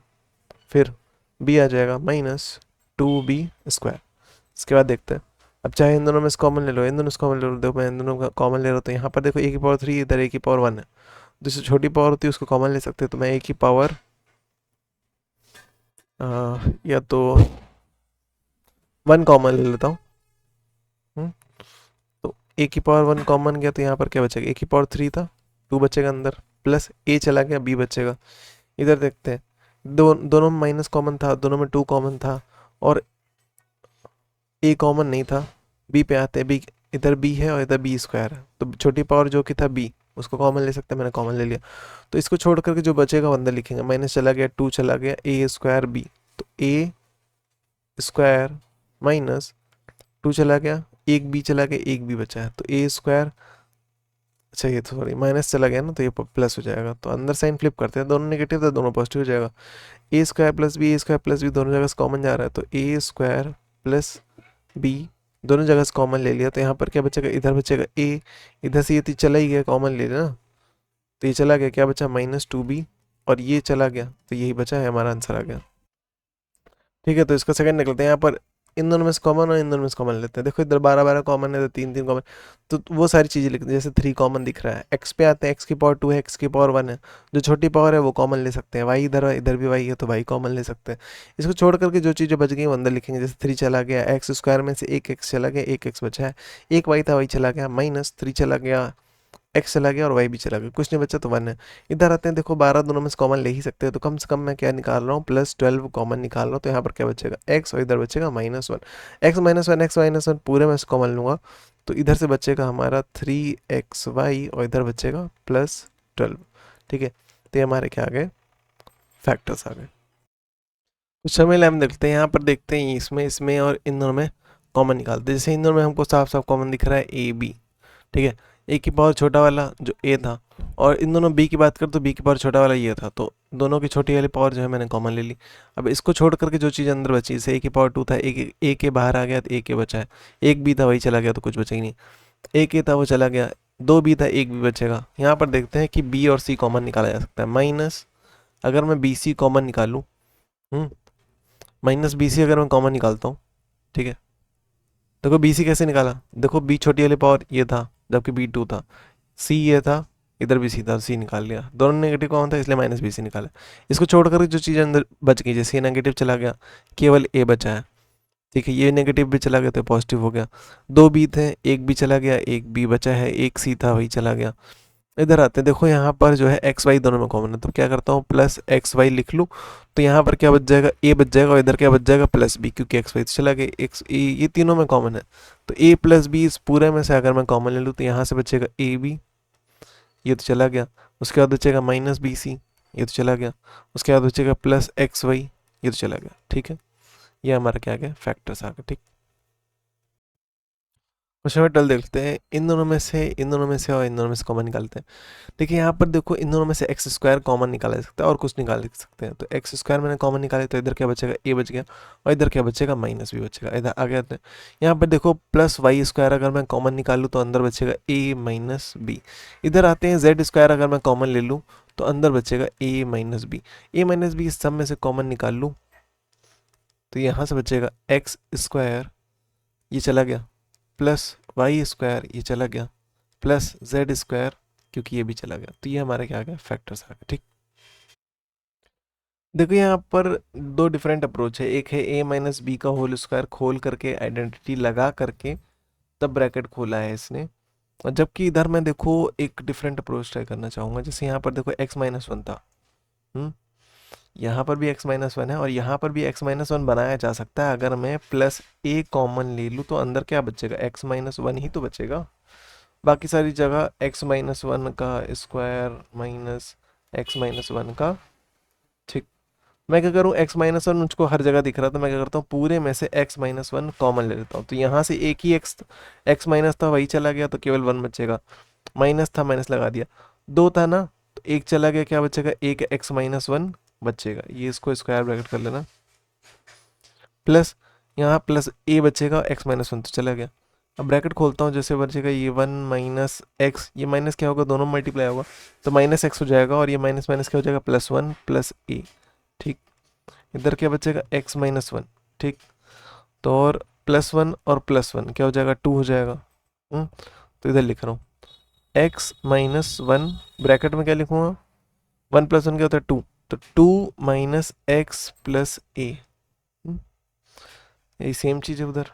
फिर बी आ जाएगा माइनस टू बी स्क्वायर। इसके बाद देखते हैं, अब चाहे इन दोनों में से कॉमन ले लो, इन दोनों से कॉमन ले लो, देखो मैं इन दोनों का कॉमन ले रहा हूँ तो यहाँ पर देखो ए की पावर थ्री, इधर ए की पावर वन है, जिससे छोटी पावर होती है उसको कॉमन ले सकते हैं, तो मैं ए की पावर या तो वन कॉमन ले लेता हूँ। हम्म, तो ए की पावर वन कॉमन गया तो यहाँ पर क्या बचेगा, ए की पावर थ्री था, टू बचेगा अंदर, प्लस ए चला गया, बी बचेगा। इधर देखते हैं, दोनों में माइनस कॉमन था, दोनों में टू कॉमन था, और ए कॉमन नहीं था, बी पे आते हैं, बी इधर बी है और इधर बी स्क्वायर है, तो छोटी पावर जो कि था बी उसको कॉमन ले सकते हैं, मैंने कॉमन ले लिया, तो इसको छोड़ करके जो बचेगा वो अंदर लिखेंगे, माइनस चला गया, टू चला गया, ए स्क्वायर बी, तो ए स्क्वायर माइनस टू चला गया, एक बी चला गया, एक बी बचा है, तो ए स्क्वायर, अच्छा ये तो सॉरी माइनस चला गया ना तो ये प्लस हो जाएगा, तो अंदर साइन फ्लिप करते हैं, दोनों नेगेटिव था दोनों पॉजिटिव हो जाएगा, ए स्क्वायर प्लस बी दोनों जगह से कॉमन जा रहा है, तो ए स्क्वायर प्लस बी दोनों जगह से कॉमन ले लिया, तो यहाँ पर क्या बचेगा, इधर बचेगा ए, इधर से ये तो चला ही गया, कॉमन ले लिया ना, तो ये चला गया, क्या बचा माइनस टू बी, और ये चला गया तो यही बचा है, हमारा आंसर आ गया। ठीक है, तो इसका सेकंड निकलते हैं, यहाँ पर इन दोनों में से कॉमन और इन दोनों में से कॉमन लेते हैं, देखो इधर बारह बारह कॉमन है तो तीन तीन कॉमन, तो वो सारी चीज़ें लिखते हैं, जैसे थ्री कॉमन दिख रहा है, एक्स पे आते हैं, एक्स की पावर टू है, एक्स की पावर वन है, जो छोटी पावर है वो कॉमन ले सकते हैं, वाई इधर है, इधर भी वाई है तो वाई कॉमन ले सकते हैं, इसको छोड़ करके जो चीज़ें बच गई वो अंदर लिखेंगे, जैसे थ्री चला गया, एक्स स्क्वायर में से एक एक्स चला गया, एक एक्स बचा है, एक वाई था वाई चला गया, माइनस थ्री चला गया, एक्स चला गया और वाई भी चला गया, कुछ नहीं बचा तो वन है। इधर आते हैं, देखो बारह दोनों में से कॉमन ले ही सकते हैं, तो कम से कम मैं क्या निकाल रहा हूँ, प्लस ट्वेल्व कॉमन निकाल रहा हूँ, तो यहाँ पर क्या बचेगा एक्स और इधर बचेगा minus one, x minus one पूरे में से कॉमन लूँगा तो इधर से बचेगा हमारा थ्री एक्स वाई और इधर बचेगा प्लस ट्वेल्व। ठीक है, तो ये हमारे क्या आ गए, फैक्टर्स आ गए। कुछ समय हम देखते हैं, यहाँ पर देखते हैं इसमें इसमें और इन दोनों में कॉमन निकालते हैं, जैसे इन दोनों में हमको साफ साफ कॉमन दिख रहा है ए बी। ठीक है, ए की पावर छोटा वाला जो ए था, और इन दोनों बी की बात कर तो बी की पावर छोटा वाला ये था, तो दोनों की छोटी वाली पावर जो है मैंने कॉमन ले ली। अब इसको छोड़ करके जो चीज़ अंदर बची, जैसे ए की पावर टू था, ए के बाहर आ गया तो ए के बचा है, एक बी था वही चला गया तो कुछ बचा ही नहीं, एक ए था वो चला गया, दो बी था एक बी बचेगा। यहाँ पर देखते हैं कि बी और सी कॉमन निकाला जा सकता है, माइनस अगर मैं बी सी कॉमन निकालूँ, माइनस बी सी अगर मैं कॉमन निकालता हूँ, ठीक है, देखो बी सी कैसे निकाला, देखो बी छोटी वाली पावर ये था जबकि बी टू था, सी ये था, इधर भी सी था, सी निकाल लिया, दोनों नेगेटिव कौन था इसलिए माइनस बी सी निकाला। इसको छोड़ करके जो चीज़ अंदर बच गई, जैसे ये नेगेटिव चला गया, केवल ए बचा है, ठीक है, ये नेगेटिव भी चला गया तो पॉजिटिव हो गया, दो बी थे एक बी चला गया, एक बी बचा है, एक सी था वही चला गया। इधर आते हैं, देखो यहाँ पर जो है एक्स वाई दोनों में कॉमन है, तो क्या करता हूँ प्लस एक्स वाई लिख लूँ, तो यहाँ पर क्या बच जाएगा ए बच जाएगा, और इधर क्या बच जाएगा प्लस बी, क्योंकि एक्स वाई तो चला गया, एक्स ए ये तीनों में कॉमन है, तो ए प्लस बी इस पूरे में से अगर मैं कॉमन ले लूँ तो यहाँ से बचेगा ए बी, ये तो चला गया, उसके बाद बचेगा माइनस बी सी, ये तो चला गया, उसके बाद बचेगा प्लस एक्स वाई, ये तो चला गया। ठीक है, ये हमारा क्या आ गया, फैक्टर्स आ गए। ठीक, क्वेश्चन नंबर 12 देखते हैं। इन दोनों में से और इन दोनों में से कॉमन निकालते हैं। देखिए यहाँ पर देखो, इन दोनों में से एक्स स्क्वायर कॉमन निकाला जा सकता है और कुछ निकाल सकते हैं। तो एक्स स्क्वायर मैंने कॉमन निकाले, तो इधर क्या बचेगा, ए बच गया, और इधर क्या बचेगा, माइनस बी बचेगा। इधर आगे आते हैं, यहाँ पर देखो प्लस वाई स्क्वायर अगर मैं कॉमन निकालूँ तो अंदर बचेगा ए माइनस बी। इधर आते हैं, जेड स्क्वायर अगर मैं कॉमन ले लूँ तो अंदर बचेगा ए माइनस बी। ए माइनस बी इस सब में से कॉमन निकाल लूँ तो यहाँ से बचेगा एक्स स्क्वायर, ये चला गया, प्लस वाई स्क्वायर ये चला गया, प्लस जेड स्क्वायर क्योंकि ये भी चला गया। तो ये हमारे क्या आ गया, फैक्टर्स आ गए। ठीक, देखो यहाँ पर दो डिफरेंट अप्रोच है। एक है ए माइनस बी का होल स्क्वायर खोल करके आइडेंटिटी लगा करके तब ब्रैकेट खोला है इसने, और जबकि इधर मैं देखो एक डिफरेंट अप्रोच ट्राई करना चाहूँगा। जैसे यहाँ पर देखो एक्स माइनस वन था, यहाँ पर भी एक्स माइनस वन है और यहाँ पर भी एक्स माइनस वन बनाया जा सकता है। अगर मैं प्लस ए कॉमन ले लूँ तो अंदर क्या बचेगा, एक्स माइनस वन ही तो बचेगा। बाकी सारी जगह एक्स माइनस वन का square minus x minus one का। ठीक, मैं क्या करूँ, एक्स माइनस वन मुझको हर जगह दिख रहा था, मैं क्या करता हूँ पूरे में से एक्स माइनस वन कॉमन ले लेता हूँ। तो यहाँ से एक ही एक्स एक्स माइनस था वही चला गया, तो केवल वन बचेगा। माइनस था, माइनस लगा दिया। दो था ना, तो एक चला गया, क्या बचेगा, एक एक्स माइनस वन बचेगा। ये इसको स्क्वायर ब्रैकेट कर लेना, प्लस यहाँ प्लस ए बचेगा, एक्स माइनस वन तो चला गया। अब ब्रैकेट खोलता हूँ, जैसे बचेगा ये वन माइनस एक्स, ये माइनस क्या होगा, दोनों मल्टीप्लाई होगा तो माइनस एक्स हो जाएगा, और ये माइनस माइनस क्या हो जाएगा, प्लस वन प्लस ए। ठीक, इधर क्या बचेगा, एक्स माइनस वन। ठीक, तो और प्लस वन क्या हो जाएगा, टू हो जाएगा। तो इधर लिख रहा हूँ एक्स माइनस वन, ब्रैकेट में क्या लिखूँगा, वन प्लस वन क्या होता है, टू, तो टू माइनस एक्स प्लस ए। यही सेम चीज़ है उधर।